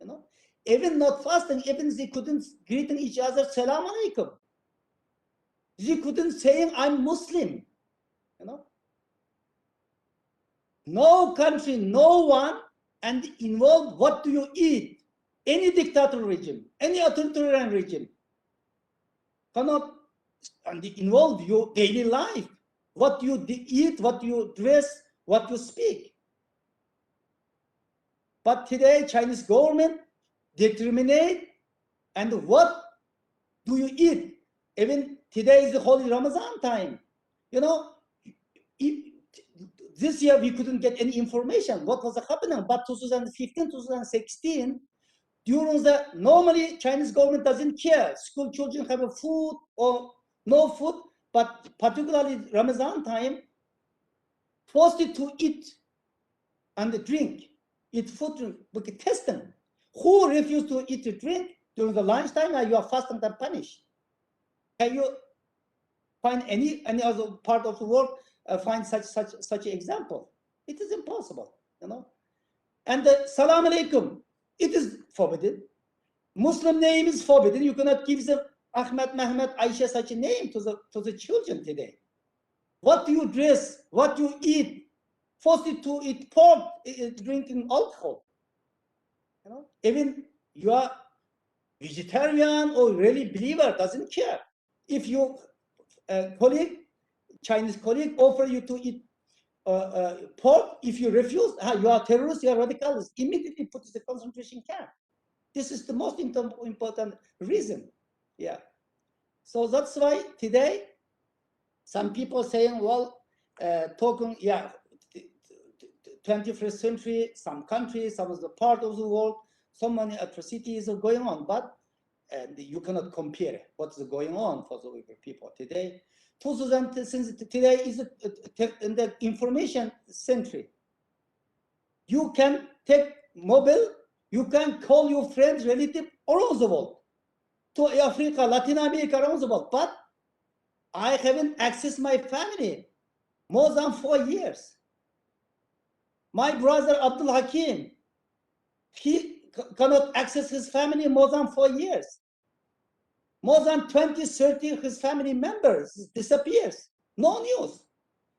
you know. Even not fasting, even they couldn't greeting each other, Salam Alaikum. They couldn't say, I'm Muslim, you know. No country, no one, and involved what do you eat? Any dictator regime, any authoritarian regime cannot involve your daily life. What you eat, what you dress, what you speak. But today, Chinese government determine and what do you eat? Even today is the Holy Ramadan time. You know, this year we couldn't get any information what was happening, but 2015, 2016, during the normally Chinese government doesn't care. School children have a food or no food, but particularly Ramadan time, forced to eat and drink, eat food, drink. We can test them. Who refused to eat or drink during the lunchtime, you are fasting and punished. Can you find any other part of the world find such an example? It is impossible, you know. And the Salam Alaikum, it is forbidden. Muslim name is forbidden. You cannot give them Ahmed, Mehmet, Aisha such a name to the children today. What do you dress? What do you eat? Forced to eat pork, drinking alcohol. You know, even you are vegetarian or really believer, doesn't care. If your colleague, Chinese colleague, offer you to eat pork, if you refuse, you are terrorist, you are radicalist, immediately put in the concentration camp. This is the most important reason. Yeah. So that's why today, some people saying, well, talking, yeah, 21st century, some countries, some of the part of the world, so many atrocities are going on, but you cannot compare what's going on for the Uyghur people today. Since today is in the information century. You can take mobile, you can call your friends, relative around the world, to Africa, Latin America, around the world, but I haven't accessed my family more than 4 years. My brother Abdulhakim, he cannot access his family more than 4 years. More than 20, 30 of his family members disappears. No news.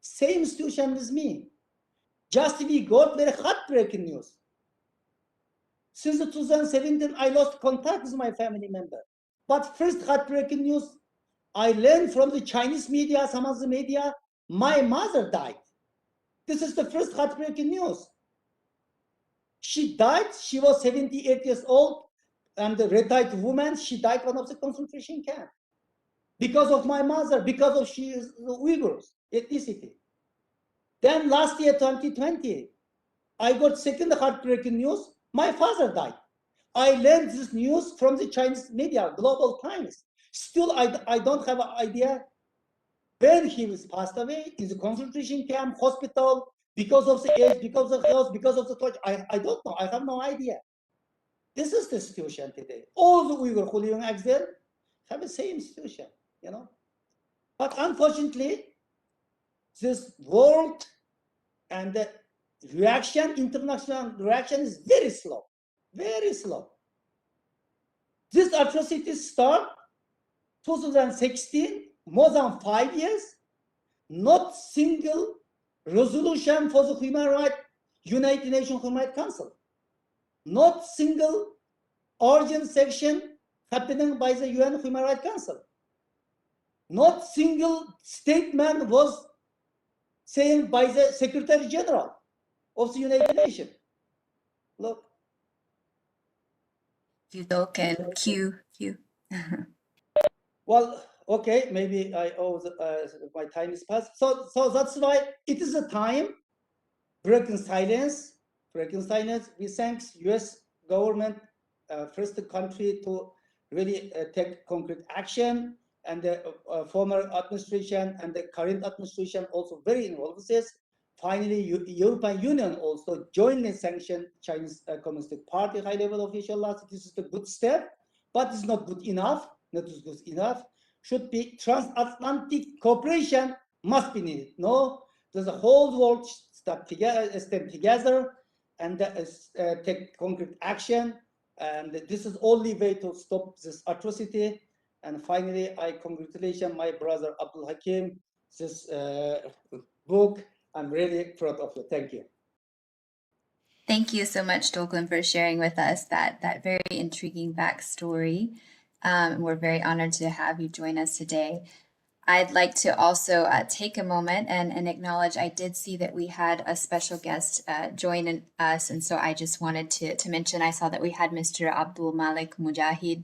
Same situation with me. Just we got very heartbreaking news. Since 2017, I lost contact with my family member. But first heartbreaking news, I learned from the Chinese media, some of the media, my mother died. This is the first heartbreaking news. She died, she was 78 years old, and a retired woman, she died one of the concentration camp. Because of my mother, because of she is Uyghurs, ethnicity. Then last year, 2020, I got second heartbreaking news, my father died. I learned this news from the Chinese media, Global Times. Still, I don't have an idea when he was passed away, in the concentration camp, hospital, because of the age, because of health, because of the touch. I don't know. I have no idea. This is the situation today. All the Uyghur who live in exile have the same situation, you know. But unfortunately, this world and the reaction, international reaction is very slow, very slow. This atrocities start 2016, more than 5 years, not single resolution for the Human Rights, United Nations Human Rights Council. Not single urgent section happening by the UN Human Rights Council. Not single statement was saying by the Secretary General of the United Nations. Look. You can Q. Well, okay, maybe I owe my time is past. So that's why it is a time, breaking silence. We thank US government, first country to really take concrete action, and the former administration and the current administration also very involved with this. Finally, European Union also jointly sanctioned Chinese Communist Party high-level official last. This is a good step, but it's not good enough. Not good enough. Should be transatlantic cooperation must be needed. No, there's a whole world stand together and take concrete action. And this is the only way to stop this atrocity. And finally, I congratulate my brother Abdulhakim, this book. I'm really proud of you. Thank you. Thank you so much, Dolgun, for sharing with us that very intriguing backstory. We're very honored to have you join us today. I'd like to also take a moment and acknowledge, I did see that we had a special guest join us, and so I just wanted to mention, I saw that we had Mr. Abdul Malik Mujahid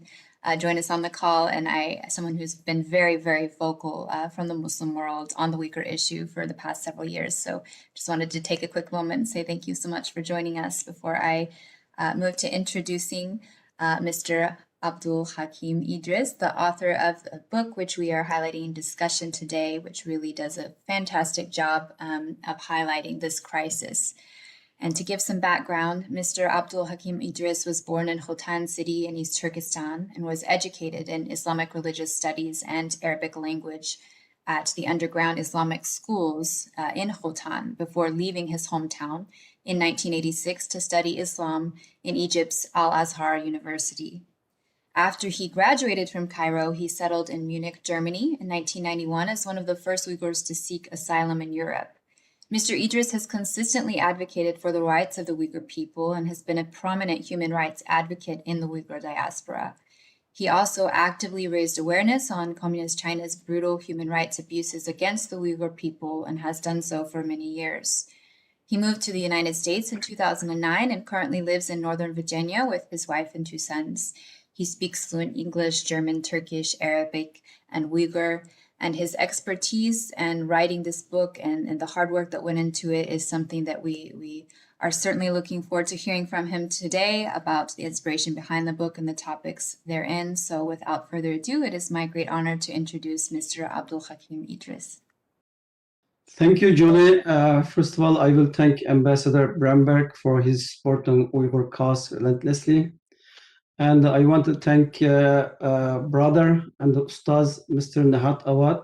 join us on the call, and someone who's been very, very vocal from the Muslim world on the Uyghur issue for the past several years. So just wanted to take a quick moment and say thank you so much for joining us before I move to introducing Mr. Abdulhakim Idris, the author of a book which we are highlighting in discussion today, which really does a fantastic job of highlighting this crisis. And to give some background, Mr. Abdulhakim Idris was born in Khotan city in East Turkestan and was educated in Islamic religious studies and Arabic language at the underground Islamic schools in Khotan before leaving his hometown in 1986 to study Islam in Egypt's Al-Azhar University. After he graduated from Cairo, he settled in Munich, Germany in 1991 as one of the first Uyghurs to seek asylum in Europe. Mr. Idris has consistently advocated for the rights of the Uyghur people and has been a prominent human rights advocate in the Uyghur diaspora. He also actively raised awareness on Communist China's brutal human rights abuses against the Uyghur people and has done so for many years. He moved to the United States in 2009 and currently lives in Northern Virginia with his wife and 2 sons. He speaks fluent English, German, Turkish, Arabic, and Uyghur, and his expertise and writing this book and the hard work that went into it is something that we are certainly looking forward to hearing from him today about the inspiration behind the book and the topics therein. So without further ado, it is my great honor to introduce Mr. Abdulhakim Idris. Thank you, Julie. First of all, I will thank Ambassador Bramberg for his support on Uyghur cause relentlessly. And I want to thank brother and Ustaz, Mr. Nahat Awad.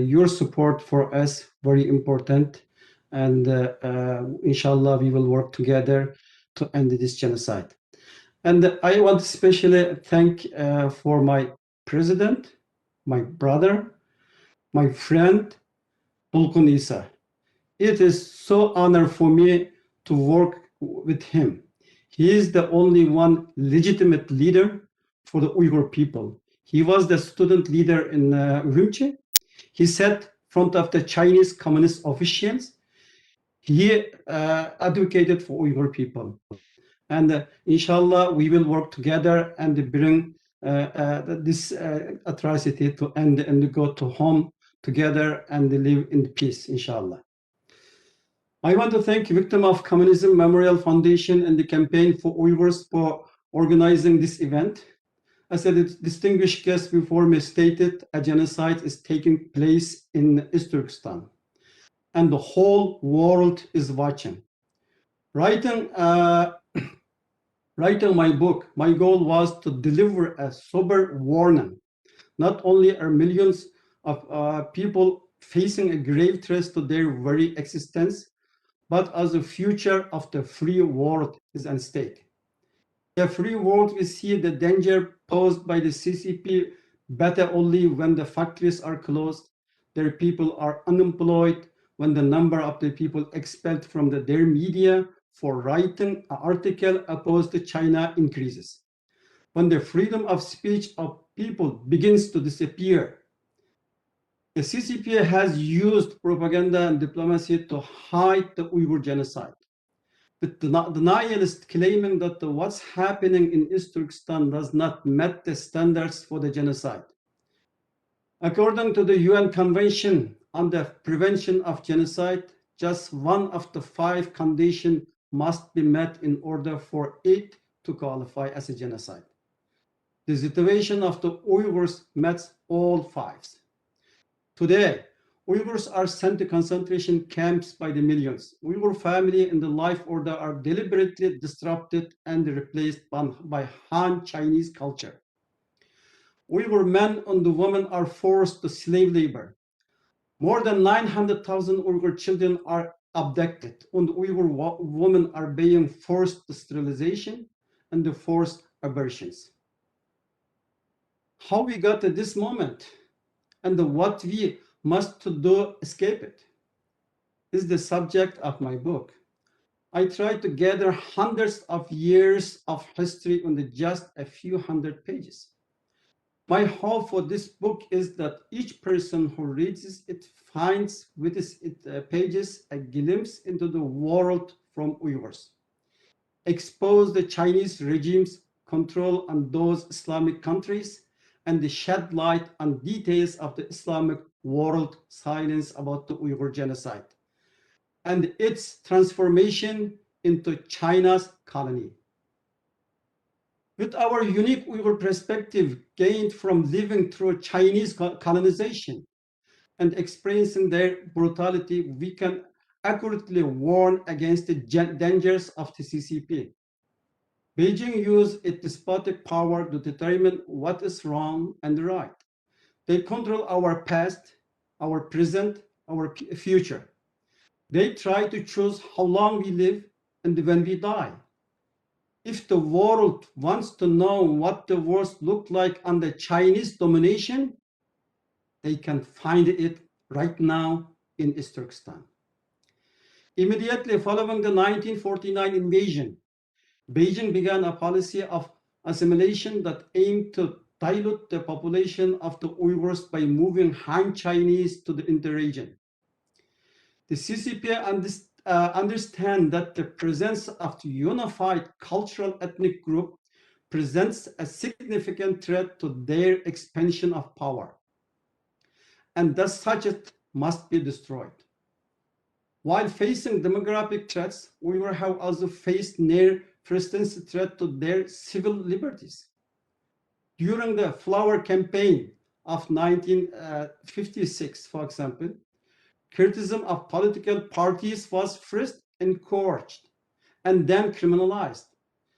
Your support for us, very important. And inshallah, we will work together to end this genocide. And I want to especially thank for my president, my brother, my friend, Tulkun Isa. It is so honor for me to work with him. He is the only one legitimate leader for the Uyghur people. He was the student leader in Urumqi. He sat in front of the Chinese communist officials. He advocated for Uyghur people. And inshallah, we will work together and bring this atrocity to end and go to home together and live in peace, inshallah. I want to thank Victim of Communism Memorial Foundation and the Campaign for Uyghurs for organizing this event. As a distinguished guest before me stated, a genocide is taking place in East Turkestan, and the whole world is watching. Writing my book, my goal was to deliver a sober warning. Not only are millions of people facing a grave threat to their very existence, but as the future of the free world is at stake. The free world will see the danger posed by the CCP better only when the factories are closed, their people are unemployed, when the number of the people expelled from their media for writing an article opposed to China increases, when the freedom of speech of people begins to disappear. The CCP has used propaganda and diplomacy to hide the Uyghur genocide, with the denialists claiming that what's happening in East Turkestan does not meet the standards for the genocide. According to the UN Convention on the Prevention of Genocide, just one of the 5 conditions must be met in order for it to qualify as a genocide. The situation of the Uyghurs met all 5s. Today, Uyghurs are sent to concentration camps by the millions. Uyghur family and the life order are deliberately disrupted and replaced by Han Chinese culture. Uyghur men and the women are forced to slave labor. More than 900,000 Uyghur children are abducted, and Uyghur women are being forced to sterilization and the forced abortions. How we got to this moment and what we must to do escape it is the subject of my book. I try to gather hundreds of years of history on just a few hundred pages. My hope for this book is that each person who reads it finds with its pages a glimpse into the world from Uyghurs, expose the Chinese regime's control on those Islamic countries, and shed light on details of the Islamic world silence about the Uyghur genocide and its transformation into China's colony. With our unique Uyghur perspective gained from living through Chinese colonization and experiencing their brutality, we can accurately warn against the dangers of the CCP. Beijing used its despotic power to determine what is wrong and right. They control our past, our present, our future. They try to choose how long we live and when we die. If the world wants to know what the world looked like under Chinese domination, they can find it right now in East Turkestan. Immediately following the 1949 invasion, Beijing began a policy of assimilation that aimed to dilute the population of the Uyghurs by moving Han Chinese to the interregion. The CCP understand that the presence of the unified cultural ethnic group presents a significant threat to their expansion of power, and thus such it must be destroyed. While facing demographic threats, Uyghurs have also faced near persistent threat to their civil liberties. During the Flower Campaign of 1956, for example, criticism of political parties was first encouraged and then criminalized.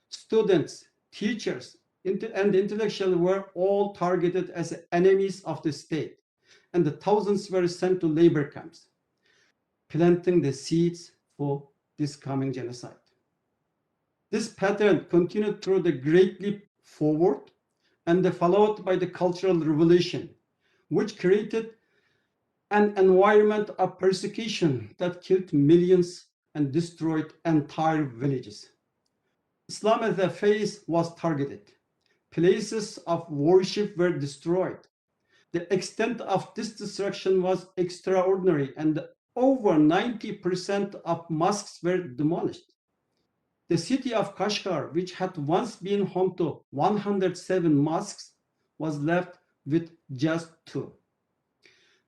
Students, teachers, and intellectuals were all targeted as enemies of the state, and the thousands were sent to labor camps, planting the seeds for this coming genocide. This pattern continued through the Great Leap Forward and followed by the Cultural Revolution, which created an environment of persecution that killed millions and destroyed entire villages. Islam as a faith was targeted. Places of worship were destroyed. The extent of this destruction was extraordinary, and over 90% of mosques were demolished. The city of Kashgar, which had once been home to 107 mosques, was left with just 2.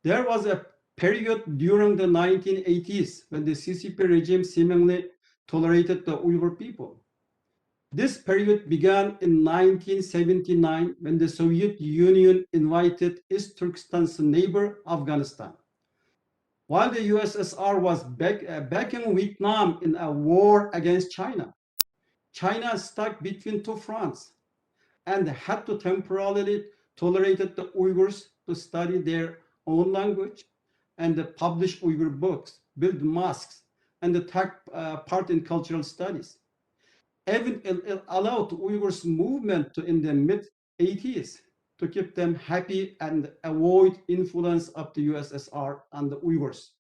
There was a period during the 1980s when the CCP regime seemingly tolerated the Uyghur people. This period began in 1979 when the Soviet Union invited East Turkestan's neighbor, Afghanistan. While the USSR was backing Vietnam in a war against China, China stuck between two fronts and had to temporarily tolerate the Uyghurs to study their own language and publish Uyghur books, build mosques, and take part in cultural studies. Even it allowed Uyghurs movement in the mid-80s to keep them happy and avoid influence of the USSR and the Uyghurs.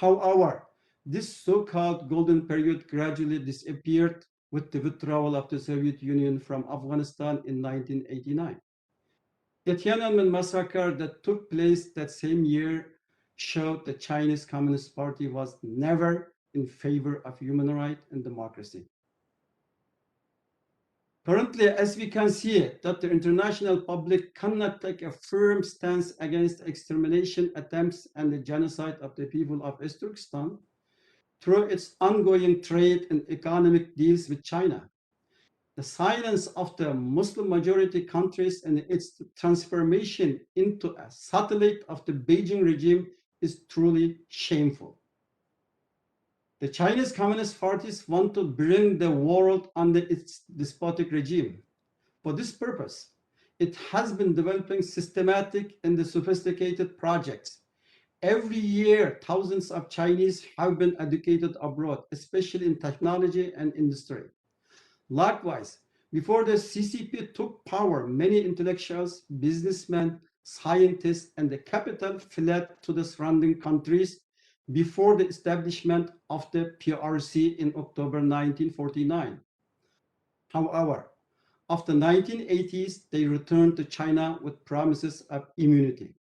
However, this so-called golden period gradually disappeared with the withdrawal of the Soviet Union from Afghanistan in 1989. The Tiananmen massacre that took place that same year showed the Chinese Communist Party was never in favor of human rights and democracy. Currently, as we can see, that the international public cannot take a firm stance against extermination attempts and the genocide of the people of East Turkestan through its ongoing trade and economic deals with China. The silence of the Muslim majority countries and its transformation into a satellite of the Beijing regime is truly shameful. The Chinese Communist parties want to bring the world under its despotic regime. For this purpose, it has been developing systematic and sophisticated projects. Every year, thousands of Chinese have been educated abroad, especially in technology and industry. Likewise, before the CCP took power, many intellectuals, businessmen, scientists, and the capital fled to the surrounding countries before the establishment of the PRC in October 1949. However, after the 1980s, they returned to China with promises of immunity.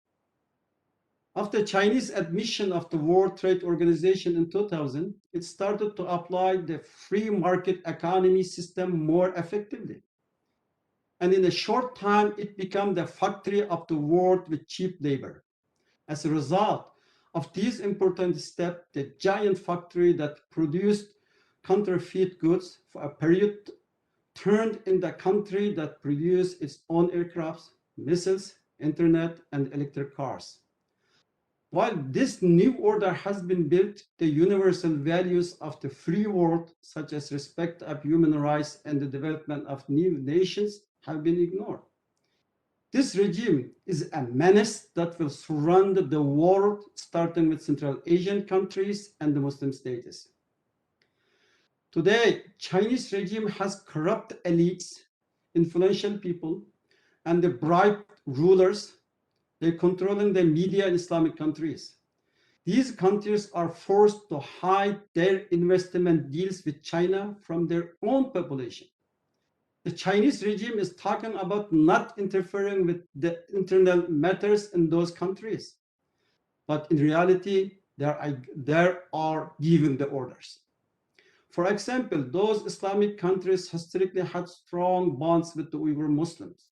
After Chinese admission of the World Trade Organization in 2000, it started to apply the free market economy system more effectively. And in a short time, it became the factory of the world with cheap labor. As a result of these important steps, the giant factory that produced counterfeit goods for a period turned into a country that produced its own aircrafts, missiles, internet, and electric cars. While this new order has been built, the universal values of the free world, such as respect of human rights and the development of new nations, have been ignored. This regime is a menace that will surround the world, starting with Central Asian countries and the Muslim states. Today, Chinese regime has corrupt elites, influential people, and the bribed rulers. They're controlling the media in Islamic countries. These countries are forced to hide their investment deals with China from their own population. The Chinese regime is talking about not interfering with the internal matters in those countries, but in reality, they are giving the orders. For example, those Islamic countries historically had strong bonds with the Uyghur Muslims,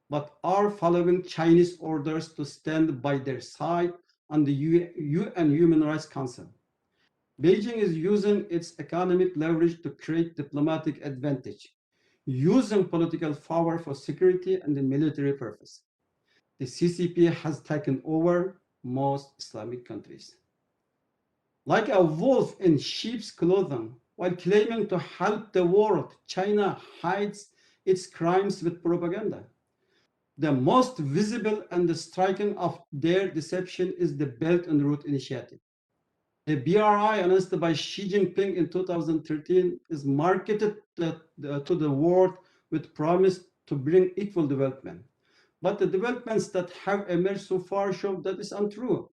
but are following Chinese orders to stand by their side on the UN Human Rights Council. Beijing is using its economic leverage to create diplomatic advantage, using political power for security and the military purpose. The CCP has taken over most Islamic countries. Like a wolf in sheep's clothing, while claiming to help the world, China hides its crimes with propaganda. The most visible and striking of their deception is the Belt and Road Initiative. The BRI announced by Xi Jinping in 2013 is marketed to the world with promise to bring equal development. But the developments that have emerged so far show that is untrue.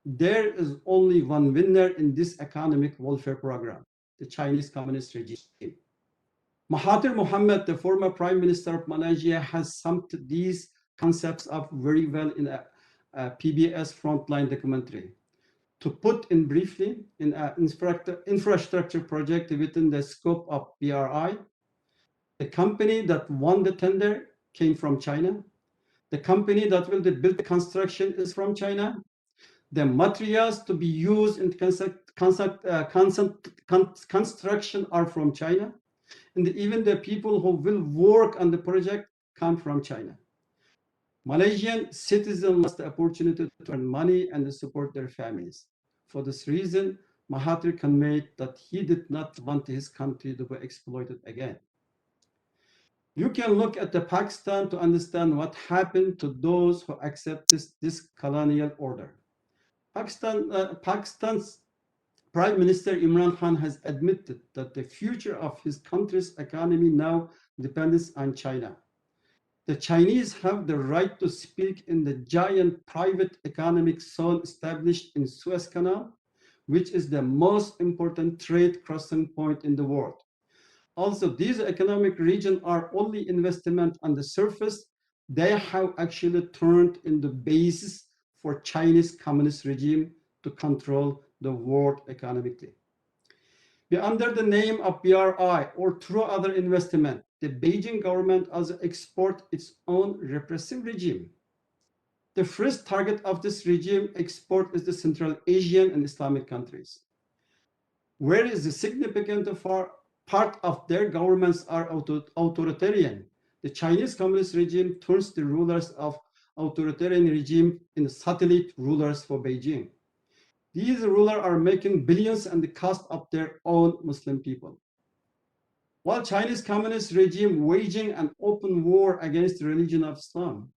There is only one winner in this economic welfare program, the Chinese Communist regime. Mahathir Mohamad, the former Prime Minister of Malaysia, has summed these concepts up very well in a PBS Frontline documentary. To put in briefly, in an infrastructure project within the scope of BRI, the company that won the tender came from China. The company that will build the construction is from China. The materials to be used in construction are from China. And even the people who will work on the project come from China. Malaysian citizens lost the opportunity to earn money and support their families. For this reason, Mahathir conveyed that he did not want his country to be exploited again. You can look at the Pakistan to understand what happened to those who accept this colonial order. Pakistan's Prime Minister Imran Khan has admitted that the future of his country's economy now depends on China. The Chinese have the right to speak in the giant private economic zone established in Suez Canal, which is the most important trade crossing point in the world. Also, these economic regions are only investment on the surface. They have actually turned into bases for Chinese communist regime to control the world economically. Under the name of BRI or through other investment, the Beijing government also export its own repressive regime. The first target of this regime export is the Central Asian and Islamic countries. Where is the significant part of their governments are authoritarian. The Chinese communist regime turns the rulers of authoritarian regime into satellite rulers for Beijing. These rulers are making billions at the cost of their own Muslim people. While Chinese communist regime waging an open war against the religion of Islam,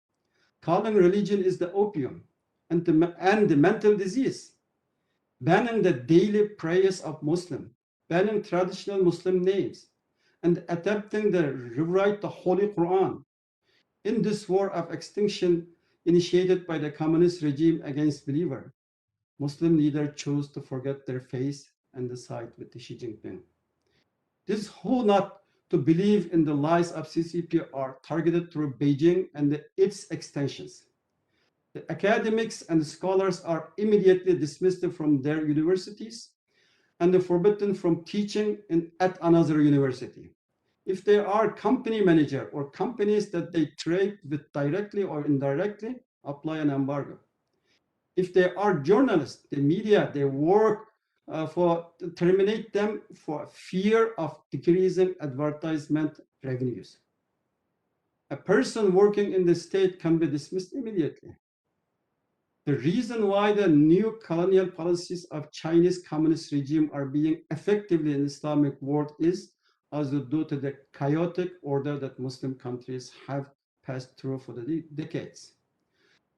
calling religion is the opium and the mental disease, banning the daily prayers of Muslims, banning traditional Muslim names, and attempting to rewrite the Holy Quran. In this war of extinction initiated by the communist regime against believers, Muslim leaders chose to forget their faith and side with Xi Jinping. These who not to believe in the lies of CCP are targeted through Beijing and its extensions. The academics and scholars are immediately dismissed from their universities and forbidden from teaching at another university. If they are company manager or companies that they trade with directly or indirectly, apply an embargo. If they are journalists, the media, they work to terminate them for fear of decreasing advertisement revenues. A person working in the state can be dismissed immediately. The reason why the new colonial policies of Chinese communist regime are being effectively in the Islamic world is also due to the chaotic order that Muslim countries have passed through for the decades.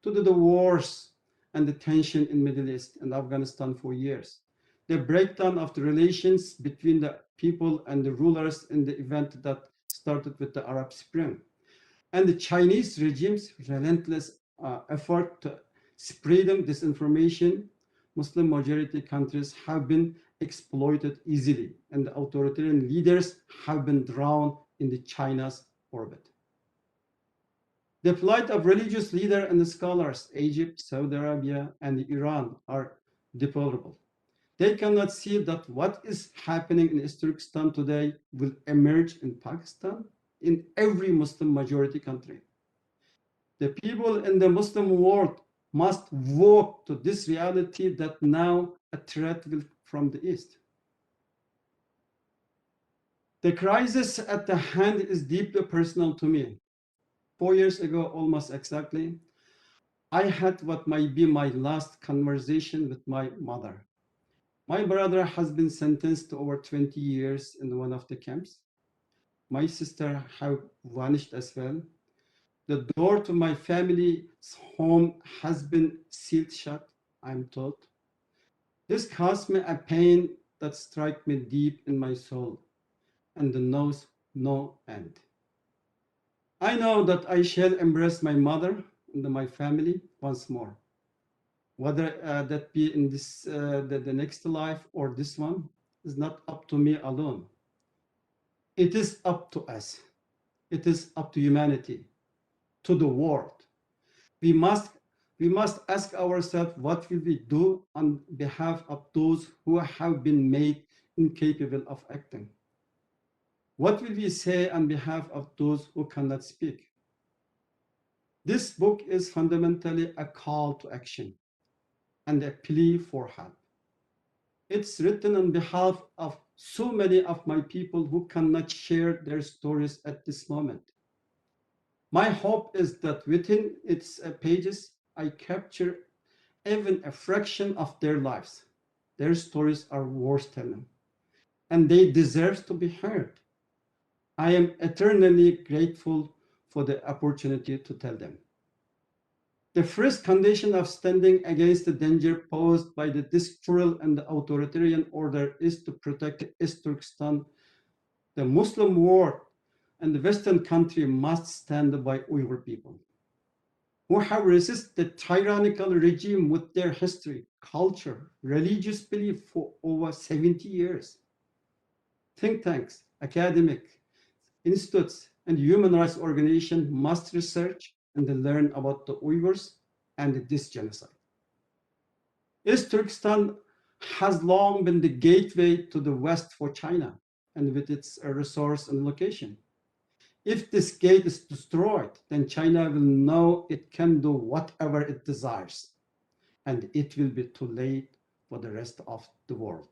Due to the wars and the tension in Middle East and Afghanistan for years, the breakdown of the relations between the people and the rulers in the event that started with the Arab Spring, and the Chinese regime's relentless effort to spreading disinformation, Muslim majority countries have been exploited easily, and the authoritarian leaders have been drawn into China's orbit. The plight of religious leaders and the scholars, Egypt, Saudi Arabia, and Iran, are deplorable. They cannot see that what is happening in East Turkestan today will emerge in Pakistan, in every Muslim majority country. The people in the Muslim world must walk to this reality that now a threat will from the East. The crisis at the hand is deeply personal to me. 4 years ago, almost exactly, I had what might be my last conversation with my mother. My brother has been sentenced to over 20 years in one of the camps. My sister have vanished as well. The door to my family's home has been sealed shut, I'm told. This caused me a pain that struck me deep in my soul and knows no end. I know that I shall embrace my mother and my family once more, whether that be in this the next life or this one is not up to me alone. It is up to us. It is up to humanity, to the world. We must ask ourselves, what will we do on behalf of those who have been made incapable of acting? What will we say on behalf of those who cannot speak? This book is fundamentally a call to action and a plea for help. It's written on behalf of so many of my people who cannot share their stories at this moment. My hope is that within its pages, I capture even a fraction of their lives. Their stories are worth telling, and they deserve to be heard. I am eternally grateful for the opportunity to tell them. The first condition of standing against the danger posed by the dictatorial and the authoritarian order is to protect East Turkestan. The Muslim world and the Western country must stand by Uyghur people who have resisted the tyrannical regime with their history, culture, religious belief for over 70 years. Think tanks, academic institutes, and human rights organizations must research and learn about the Uyghurs and this genocide. East Turkestan has long been the gateway to the West for China, and with its resource and location. If this gate is destroyed, then China will know it can do whatever it desires, and it will be too late for the rest of the world.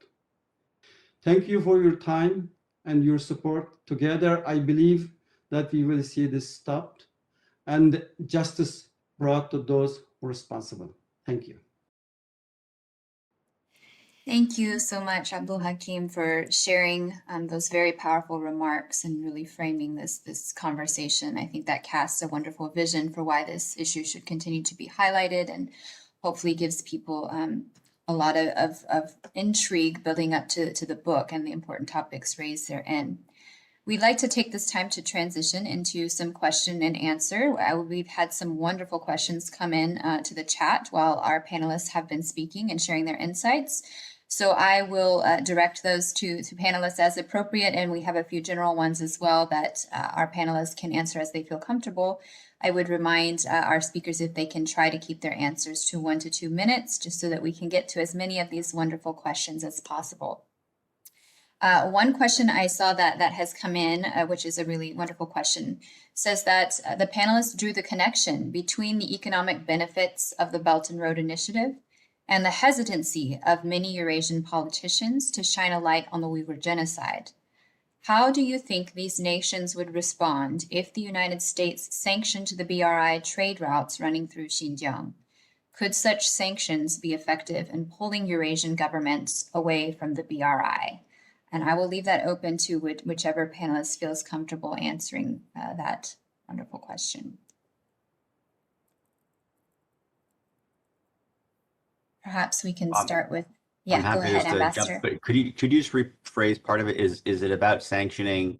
Thank you for your time and your support. Together, I believe that we will see this stopped and justice brought to those who are responsible. Thank you. Thank you so much, Abdulhakim, for sharing those very powerful remarks and really framing this conversation. I think that casts a wonderful vision for why this issue should continue to be highlighted and hopefully gives people a lot of intrigue building up to the book and the important topics raised therein. We'd like to take this time to transition into some question and answer. We've had some wonderful questions come in to the chat while our panelists have been speaking and sharing their insights. So I will direct those to panelists as appropriate, and we have a few general ones as well that our panelists can answer as they feel comfortable. I would remind our speakers if they can try to keep their answers to 1 to 2 minutes, just so that we can get to as many of these wonderful questions as possible. One question I saw that has come in, which is a really wonderful question, says that the panelists drew the connection between the economic benefits of the Belt and Road Initiative and the hesitancy of many Eurasian politicians to shine a light on the Uyghur Genocide. How do you think these nations would respond if the United States sanctioned the BRI trade routes running through Xinjiang? Could such sanctions be effective in pulling Eurasian governments away from the BRI? And I will leave that open to whichever panelist feels comfortable answering that wonderful question. Perhaps we can start with, I'm go happy ahead, just to Ambassador. jump, but could you just rephrase part of it? Is it about sanctioning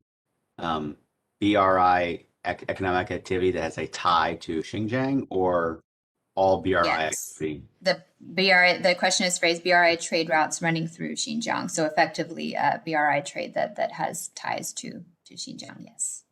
BRI economic activity that has a tie to Xinjiang, or all BRI Yes. activity? The question is phrased BRI trade routes running through Xinjiang. So effectively BRI trade that has ties to Xinjiang, yes.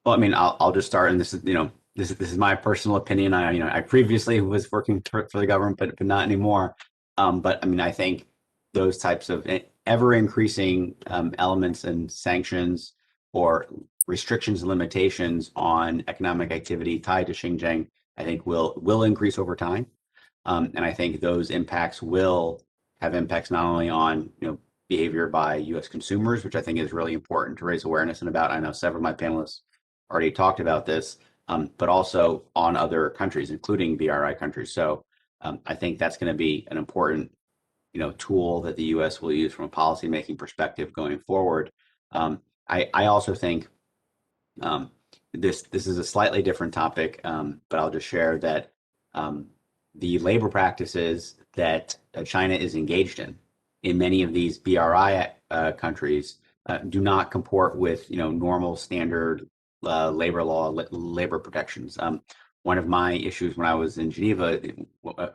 Well, I mean, I'll just start, and this is my personal opinion. I previously was working for the government, but not anymore. But I mean, I think those types of ever increasing elements and sanctions or restrictions and limitations on economic activity tied to Xinjiang, I think will increase over time. And I think those impacts will have impacts not only on behavior by U.S. consumers, which I think is really important to raise awareness and about. I know several of my panelists already talked about this, but also on other countries, including BRI countries. So I think that's going to be an important tool that the U.S. will use from a policymaking perspective going forward. I also think this is a slightly different topic, but I'll just share that the labor practices that China is engaged in many of these BRI countries do not comport with normal standard labor law, labor protections. One of my issues when I was in Geneva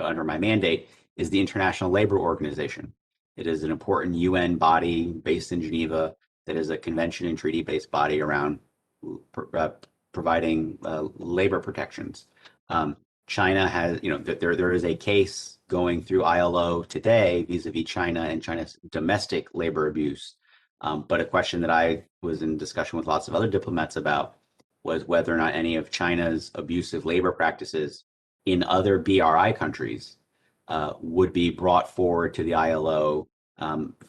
under my mandate is the International Labor Organization. It is an important UN body based in Geneva that is a convention and treaty-based body around providing labor protections. China has, there is a case going through ILO today vis-a-vis China and China's domestic labor abuse. But a question that I was in discussion with lots of other diplomats about was whether or not any of China's abusive labor practices in other BRI countries would be brought forward to the ILO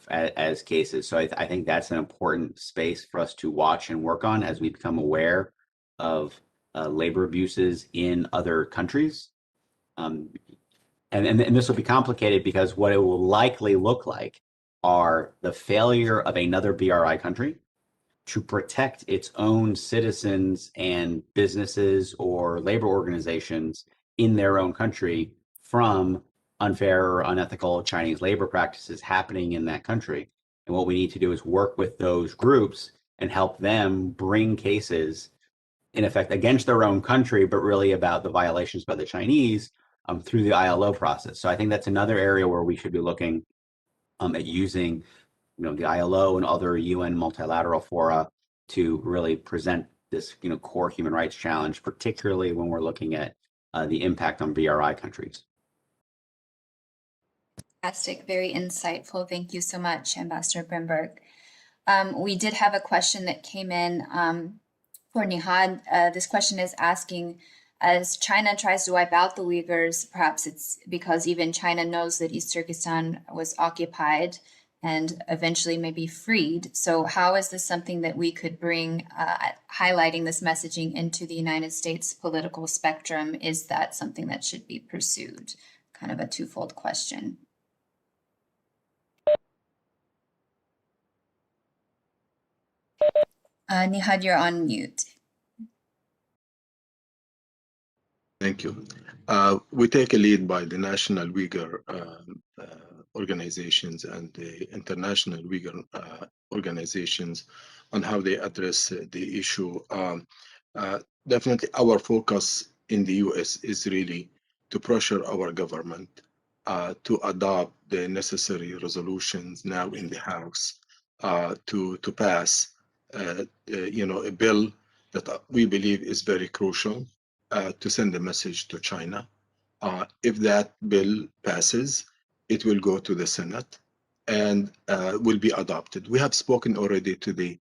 as cases. So I think that's an important space for us to watch and work on as we become aware of labor abuses in other countries. And this will be complicated because what it will likely look like are the failure of another BRI country to protect its own citizens and businesses or labor organizations in their own country from unfair or unethical Chinese labor practices happening in that country. And what we need to do is work with those groups and help them bring cases in effect against their own country, but really about the violations by the Chinese through the ILO process. So I think that's another area where we should be looking at using the ILO and other UN multilateral fora to really present this core human rights challenge, particularly when we're looking at the impact on BRI countries. Fantastic, very insightful. Thank you so much, Ambassador Brimberg. We did have a question that came in for Nihad. This question is asking, as China tries to wipe out the Uyghurs, perhaps it's because even China knows that East Turkestan was occupied and eventually maybe freed. So how is this something that we could bring, highlighting this messaging into the United States political spectrum? Is that something that should be pursued? Kind of a twofold question. Nihad, you're on mute. Thank you. We take a lead by the national Uyghur organizations and the international Uyghur organizations on how they address the issue. Definitely our focus in the US is really to pressure our government to adopt the necessary resolutions now in the House to pass a bill that we believe is very crucial to send a message to China. If that bill passes, it will go to the Senate and will be adopted. We have spoken already to the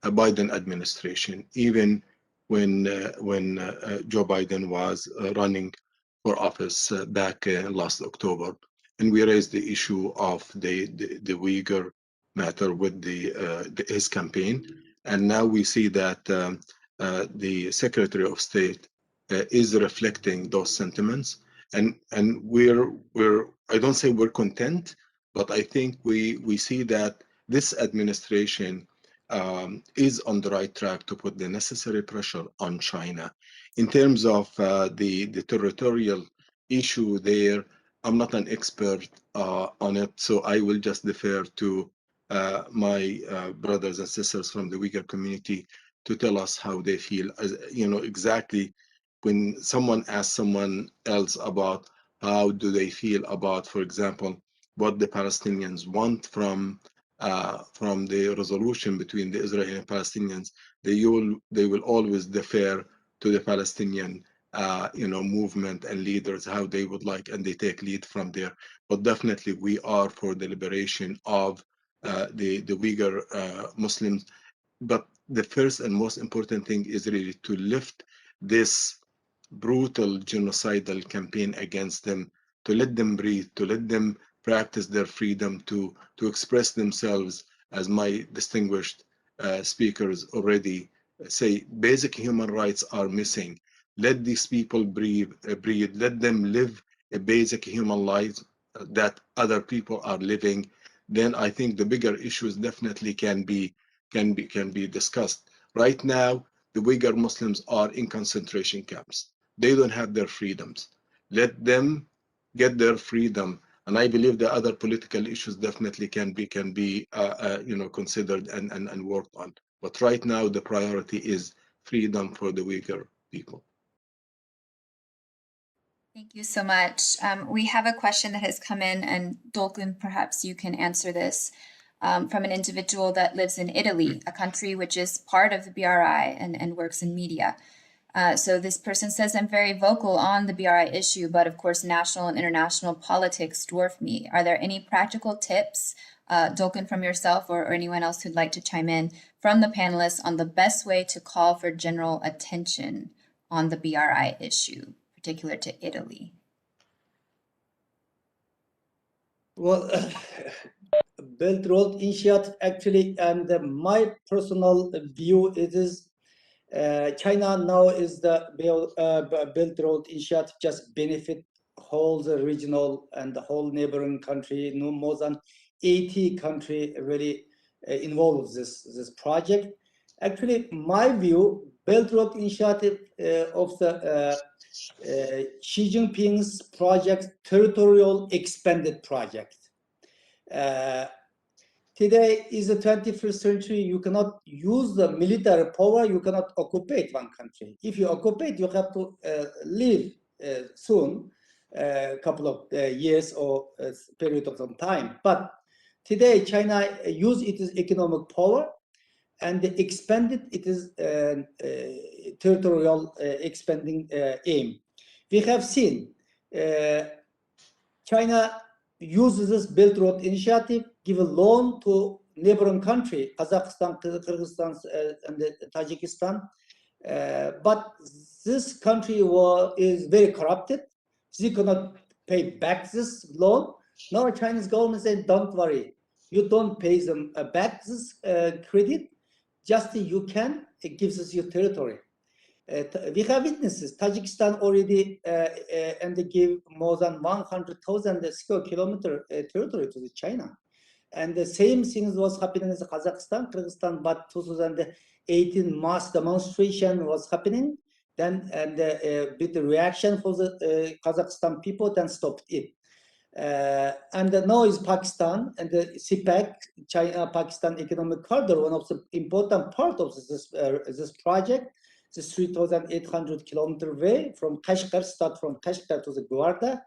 Biden administration, even when Joe Biden was running for office back last October, and we raised the issue of the Uyghur matter with his campaign. And now we see that the Secretary of State is reflecting those sentiments. And we're I don't say we're content, but I think we see that this administration is on the right track to put the necessary pressure on China. In terms of the territorial issue there, I'm not an expert on it, so I will just defer to my brothers and sisters from the Uyghur community to tell us how they feel. As you know, exactly when someone asks someone else about how do they feel about, for example, what the Palestinians want from the resolution between the Israeli and Palestinians, they will always defer to the Palestinian movement and leaders, how they would like, and they take lead from there. But definitely we are for the liberation of the Uyghur Muslims. But the first and most important thing is really to lift this brutal genocidal campaign against them, to let them breathe, to let them practice their freedom to express themselves. As my distinguished speakers already say, basic human rights are missing. Let these people breathe, let them live a basic human life that other people are living. Then I think the bigger issues definitely can be discussed. Right now, the Uyghur Muslims are in concentration camps. They don't have their freedoms. Let them get their freedom, and I believe the other political issues definitely can be considered and worked on. But right now, the priority is freedom for the Uyghur people. Thank you so much. We have a question that has come in, and Dolkin, perhaps you can answer this, from an individual that lives in Italy, a country which is part of the BRI and works in media. So this person says, I'm very vocal on the BRI issue, but of course, national and international politics dwarf me. Are there any practical tips, Dolkin, from yourself or anyone else who'd like to chime in from the panelists on the best way to call for general attention on the BRI issue, particular to Italy? Well, Belt Road Initiative actually, and my personal view is China now is the Belt Road Initiative just benefit whole the regional and the whole neighboring country. No more than 80 country really involved this project. Actually, my view, Belt Road Initiative of the Xi Jinping's project, territorial expanded project. Today is the 21st century. You cannot use the military power. You cannot occupy one country. If you occupy, you have to leave soon, a couple of years or period of some time. But today, China use its economic power and expanded its territorial expanding aim. We have seen China uses this Belt Road Initiative, give a loan to neighboring country, Kazakhstan, Kyrgyzstan, and Tajikistan. But this country is very corrupted. They cannot pay back this loan. Now Chinese government said, don't worry. You don't pay them back this credit. Just you can, it gives us your territory. We have witnesses. Tajikistan already and they give more than 100,000 square kilometer territory to China, and the same thing was happening in Kazakhstan, Kyrgyzstan. But 2018 mass demonstration was happening. Then and with the reaction for the Kazakhstan people, then stopped it. And now is Pakistan and the CPEC, China-Pakistan Economic Corridor, one of the important part of this project. This 3,800 kilometer way from Kashgar, start from Kashgar to the Gwarda,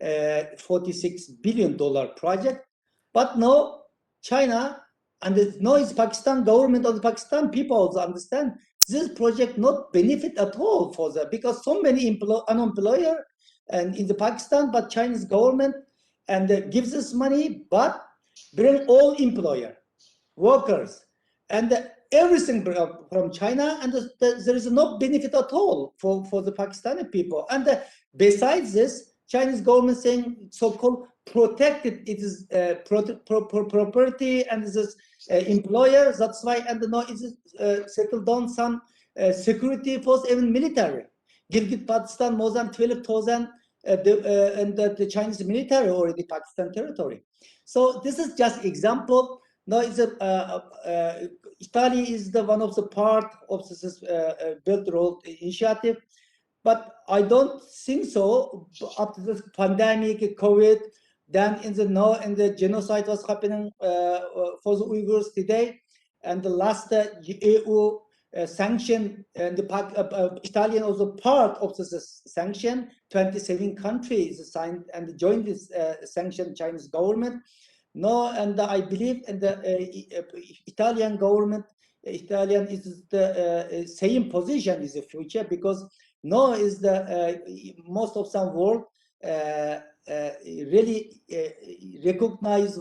$46 billion project. But now China and now is Pakistan government or the Pakistan people also understand this project not benefit at all for them, because so many unemployed and in the Pakistan, but Chinese government and gives us money, but bring all employer, workers, and everything from China, and there is no benefit at all for the Pakistani people. And besides this, Chinese government saying so-called protected its property and its employer. That's why, and now it's settled down some security force, even military. Gilgit Pakistan, more than 12,000, and the Chinese military already Pakistan territory. So this is just example. Now it's Italy is the one of the part of this Belt Road Initiative, but I don't think so. After this pandemic, COVID, then in the genocide was happening for the Uyghurs today, and the last EU sanction, and the Italian also part of this sanction. 27 countries signed and joined this sanction Chinese government. No, and I believe in the Italian government. Italian is the same position is the future, because no is the most of some world really recognize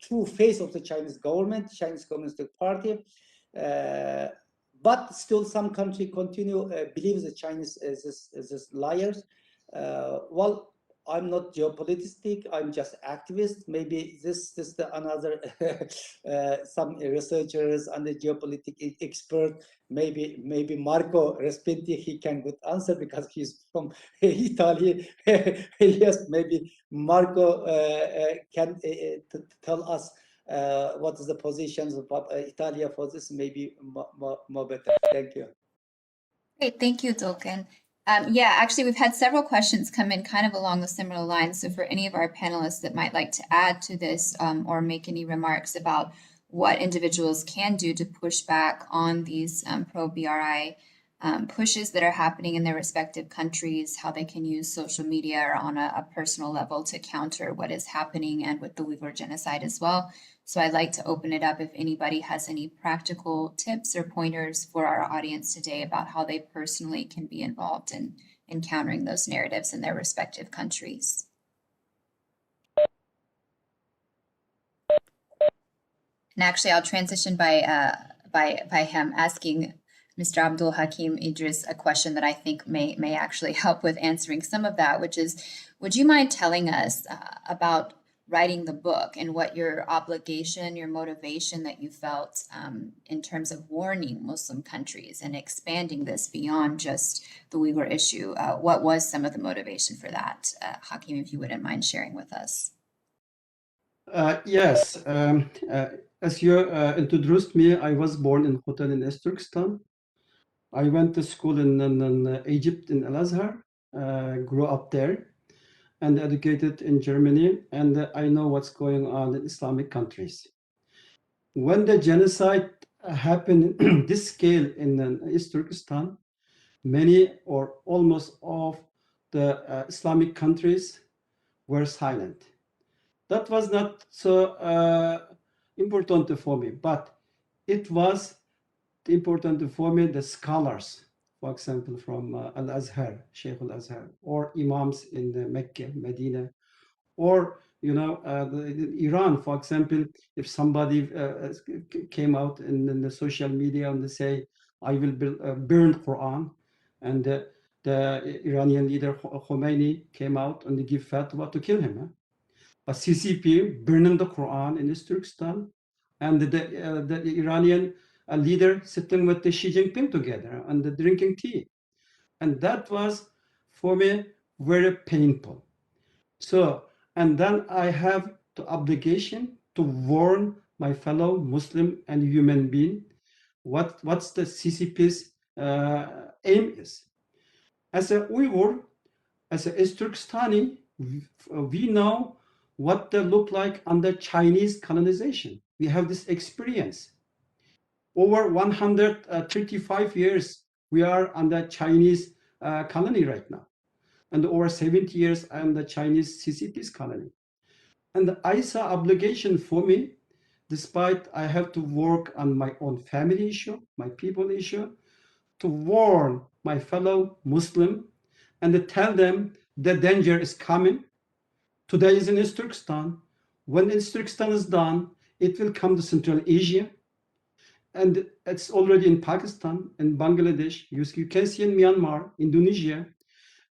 true face of the Chinese government, Chinese Communist Party, but still some country continue believe the Chinese is liars. Well, I'm not geopolitic. I'm just activist. Maybe this is the another some researchers and the geopolitical expert. Maybe Marco Respinti, he can good answer because he's from Italy. Yes, maybe Marco can tell us what is the positions of Italy for this. Maybe more better. Thank you. Great, thank you, Dolken. Yeah, actually, we've had several questions come in kind of along the similar lines. So for any of our panelists that might like to add to this or make any remarks about what individuals can do to push back on these pro-BRI pushes that are happening in their respective countries, how they can use social media or on a personal level to counter what is happening, and with the Uyghur genocide as well. So I'd like to open it up if anybody has any practical tips or pointers for our audience today about how they personally can be involved in countering those narratives in their respective countries. And actually, I'll transition by him asking Mr. Abdulhakim Idris a question that I think may actually help with answering some of that, which is, would you mind telling us about writing the book and what your obligation, your motivation that you felt in terms of warning Muslim countries and expanding this beyond just the Uyghur issue? What was some of the motivation for that? Hakim, if you wouldn't mind sharing with us. Yes, as you introduced me, I was born in Khotan in East Turkestan. I went to school in Egypt in Al-Azhar, grew up there, and educated in Germany, and I know what's going on in Islamic countries. When the genocide happened in this scale in East Turkestan, many or almost all of the Islamic countries were silent. That was not so important for me, but it was important for me, the scholars, for example, from Al-Azhar, Sheikh Al-Azhar, or imams in Mecca, Medina, or Iran, for example. If somebody came out in the social media and they say, I will burn Quran, and the Iranian leader Khomeini came out and they give fatwa to kill him. But CCP burning the Quran in East Turkestan, and the Iranian leader sitting with the Xi Jinping together and drinking tea. And that was, for me, very painful. So, and then I have the obligation to warn my fellow Muslim and human being what's the CCP's aim is. As a Uyghur, as a East Turkestani, we know what they look like under Chinese colonization. We have this experience. Over 135 years, we are under Chinese colony right now. And over 70 years, I am the Chinese CCP's colony. And I saw obligation for me, despite I have to work on my own family issue, my people issue, to warn my fellow Muslim and to tell them the danger is coming. Today is in East Turkestan. When East Turkestan is done, it will come to Central Asia. And it's already in Pakistan and Bangladesh. You can see in Myanmar, Indonesia.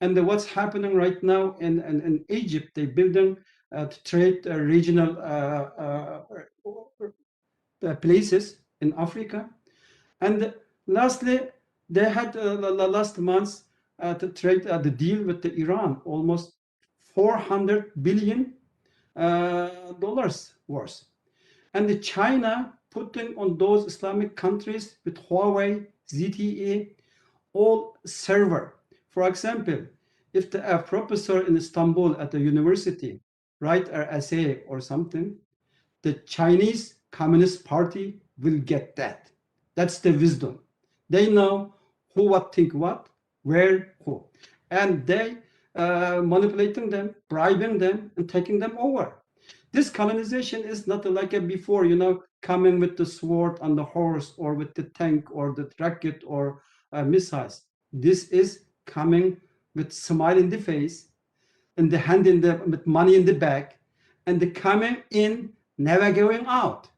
And what's happening right now in Egypt, they're building trade regional places in Africa. And lastly, they had last month to trade the deal with the Iran, almost $400 billion worth. And China putting on those Islamic countries with Huawei, ZTE, all server. For example, if a professor in Istanbul at the university write an essay or something, the Chinese Communist Party will get that. That's the wisdom. They know who what think what, where, who. And they manipulating them, bribing them, and taking them over. This colonization is not like a before, coming with the sword on the horse or with the tank or the rocket or missiles. This is coming with smile in the face and the hand with money in the back, and the coming in, never going out.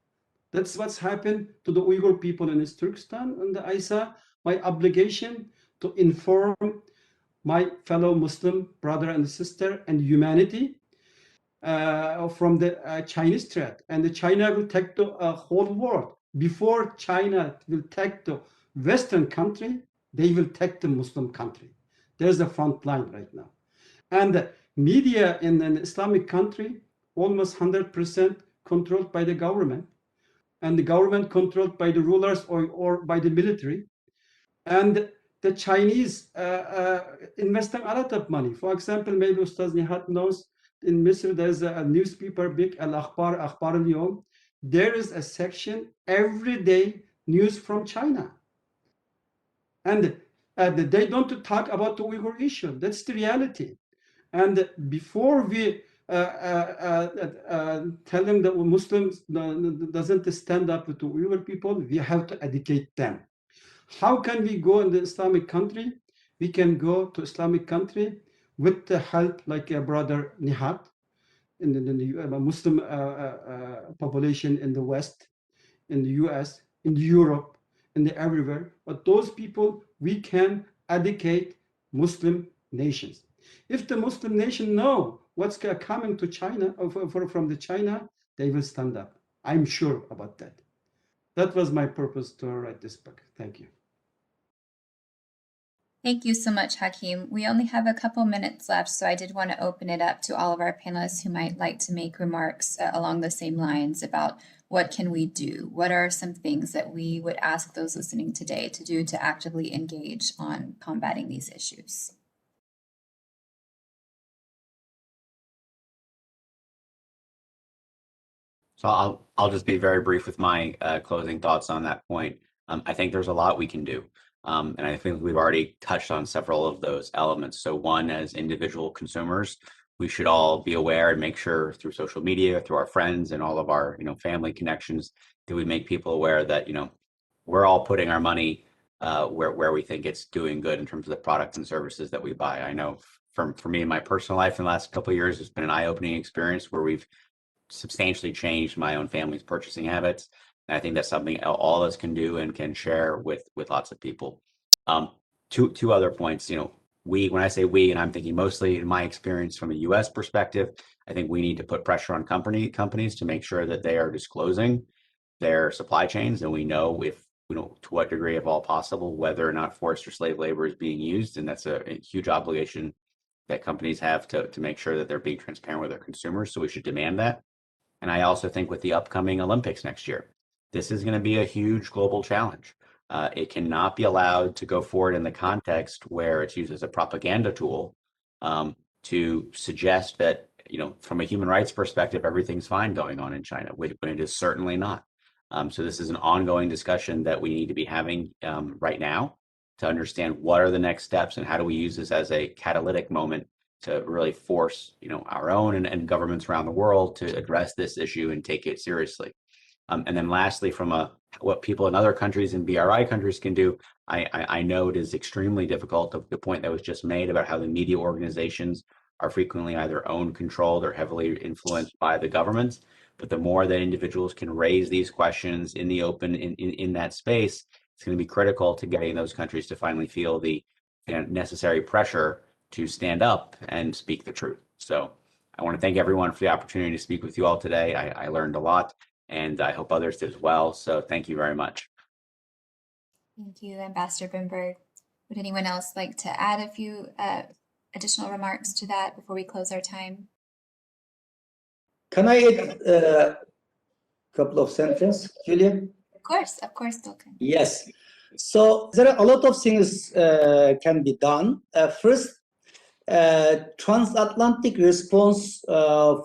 That's what's happened to the Uyghur people in East Turkestan, and I saw my obligation to inform my fellow Muslim brother and sister and humanity from the Chinese threat. And the China will take the whole world. Before China will take the Western country, they will take the Muslim country. There's the front line right now. And the media in an Islamic country, almost 100% controlled by the government, and the government controlled by the rulers or by the military. And the Chinese investing a lot of money. For example, maybe Ustaz Nihat knows, in Misr, there's a newspaper, big Al-Akhbar, Akhbar al-Yawm. There is a section every day, news from China. And they don't talk about the Uyghur issue. That's the reality. And before we tell them that Muslims doesn't stand up to Uyghur people, we have to educate them. How can we go in the Islamic country? We can go to Islamic country with the help like a brother Nihat in the Muslim population in the West, in the US, in Europe, in everywhere. But those people, we can educate Muslim nations. If the Muslim nation know what's coming to China from the China, they will stand up. I'm sure about that. That was my purpose to write this book. Thank you. Thank you so much, Hakeem. We only have a couple minutes left, so I did want to open it up to all of our panelists who might like to make remarks along the same lines about what can we do? What are some things that we would ask those listening today to do to actively engage on combating these issues? So I'll just be very brief with my closing thoughts on that point. I think there's a lot we can do. And I think we've already touched on several of those elements. So one, as individual consumers, we should all be aware and make sure through social media, through our friends and all of our family connections, that we make people aware that we're all putting our money where we think it's doing good in terms of the products and services that we buy. I know for me in my personal life in the last couple of years, it's been an eye-opening experience where we've substantially changed my own family's purchasing habits. And I think that's something all of us can do and can share with lots of people. Two other points, when I say we, and I'm thinking mostly in my experience from a US perspective, I think we need to put pressure on companies to make sure that they are disclosing their supply chains, and we know to what degree of all possible whether or not forced or slave labor is being used. And that's a huge obligation that companies have to make sure that they're being transparent with their consumers. So we should demand that. And I also think with the upcoming Olympics next year, this is going to be a huge global challenge. It cannot be allowed to go forward in the context where it's used as a propaganda tool to suggest that, from a human rights perspective, everything's fine going on in China, when it is certainly not. So this is an ongoing discussion that we need to be having right now to understand what are the next steps and how do we use this as a catalytic moment to really force, our own and governments around the world to address this issue and take it seriously. And then lastly, from what people in other countries and BRI countries can do, I know it is extremely difficult, the point that was just made about how the media organizations are frequently either owned, controlled, or heavily influenced by the governments. But the more that individuals can raise these questions in the open, in that space, it's going to be critical to getting those countries to finally feel the necessary pressure to stand up and speak the truth. So I want to thank everyone for the opportunity to speak with you all today. I learned a lot, and I hope others did as well. So thank you very much. Thank you, Ambassador Brimberg. Would anyone else like to add a few additional remarks to that before we close our time? Can I add a couple of sentences, Julia? Of course, Dolkan. Yes. So there are a lot of things can be done. First, transatlantic response to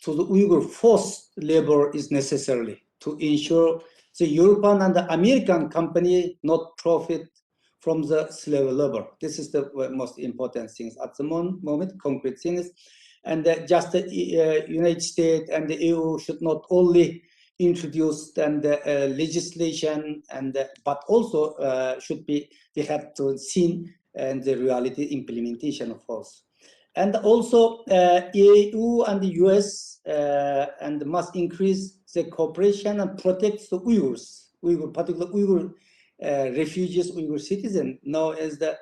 the Uyghur forced labor is necessary to ensure the European and the American company not profit from the slave labor. This is the most important things at the moment, concrete things. And just the United States and the EU should not only introduce legislation, but also should be, they have to see and the reality implementation, of course. And also EU and the US and must increase the cooperation and protect the Uyghurs, particularly Uyghur refugees, Uyghur citizens. Now as the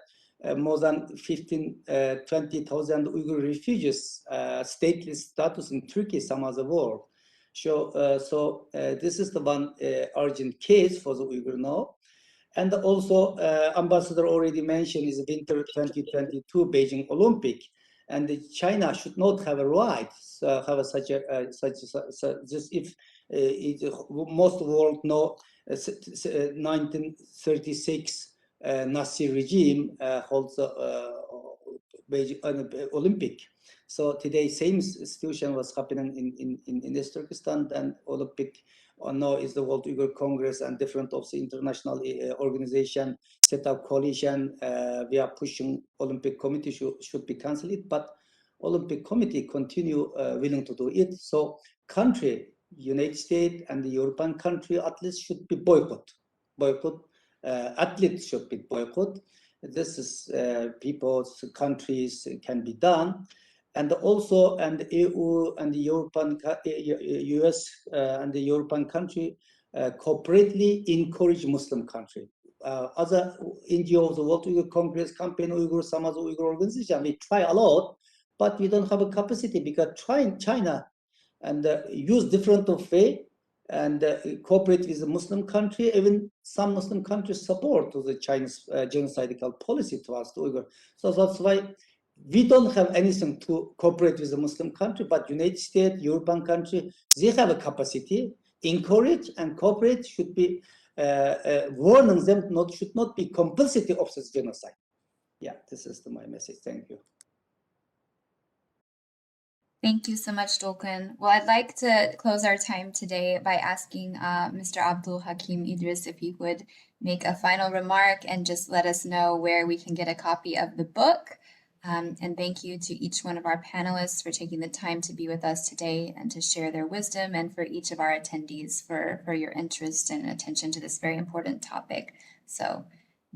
more than 20,000 Uyghur refugees, stateless status in Turkey, some other world. So this is the one urgent case for the Uyghur now. And also, Ambassador already mentioned is Winter 2022 Beijing Olympic, and China should not have a right have such just if most world know 1936 Nazi regime holds Beijing Olympic. So today, same situation was happening in East Turkestan, and Olympic now is the World Uyghur Congress and different of the international organization set up coalition. We are pushing Olympic Committee should be cancelled, but Olympic Committee continue willing to do it. So country, United States and the European country at least should be boycott. Athletes should be boycott. This is people's countries can be done. And also, and the EU and the European, US and the European country corporately encourage Muslim country. Other NGOs, the World Uyghur Congress, Campaign Uyghur, some other Uyghur organization, we try a lot, but we don't have a capacity because trying China and use different of way and cooperate with the Muslim country. Even some Muslim countries support to the Chinese genocidal policy towards the Uyghur. So that's why we don't have anything to cooperate with the Muslim country, but United States, European country, they have a capacity. Encourage and cooperate should be warning them should not be complicity of this genocide. Yeah, this is my message. Thank you. Thank you so much, Dolkan. Well, I'd like to close our time today by asking Mr. Abdulhakim Idris if he would make a final remark and just let us know where we can get a copy of the book. And thank you to each one of our panelists for taking the time to be with us today and to share their wisdom, and for each of our attendees for your interest and attention to this very important topic. So,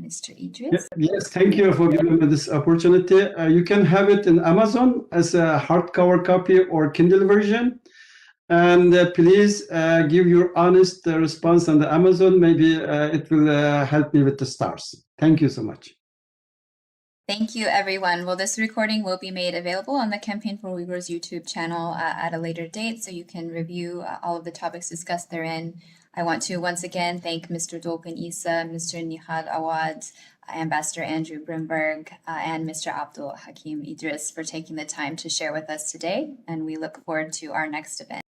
Mr. Idris? Yes, thank you for giving me this opportunity. You can have it in Amazon as a hardcover copy or Kindle version. And please give your honest response on the Amazon. Maybe it will help me with the stars. Thank you so much. Thank you, everyone. Well, this recording will be made available on the Campaign for Uyghurs YouTube channel at a later date, so you can review all of the topics discussed therein. I want to once again thank Mr. Dolkan Issa, Mr. Nihad Awad, Ambassador Andrew Brimberg, and Mr. Abdulhakim Idris for taking the time to share with us today, and we look forward to our next event.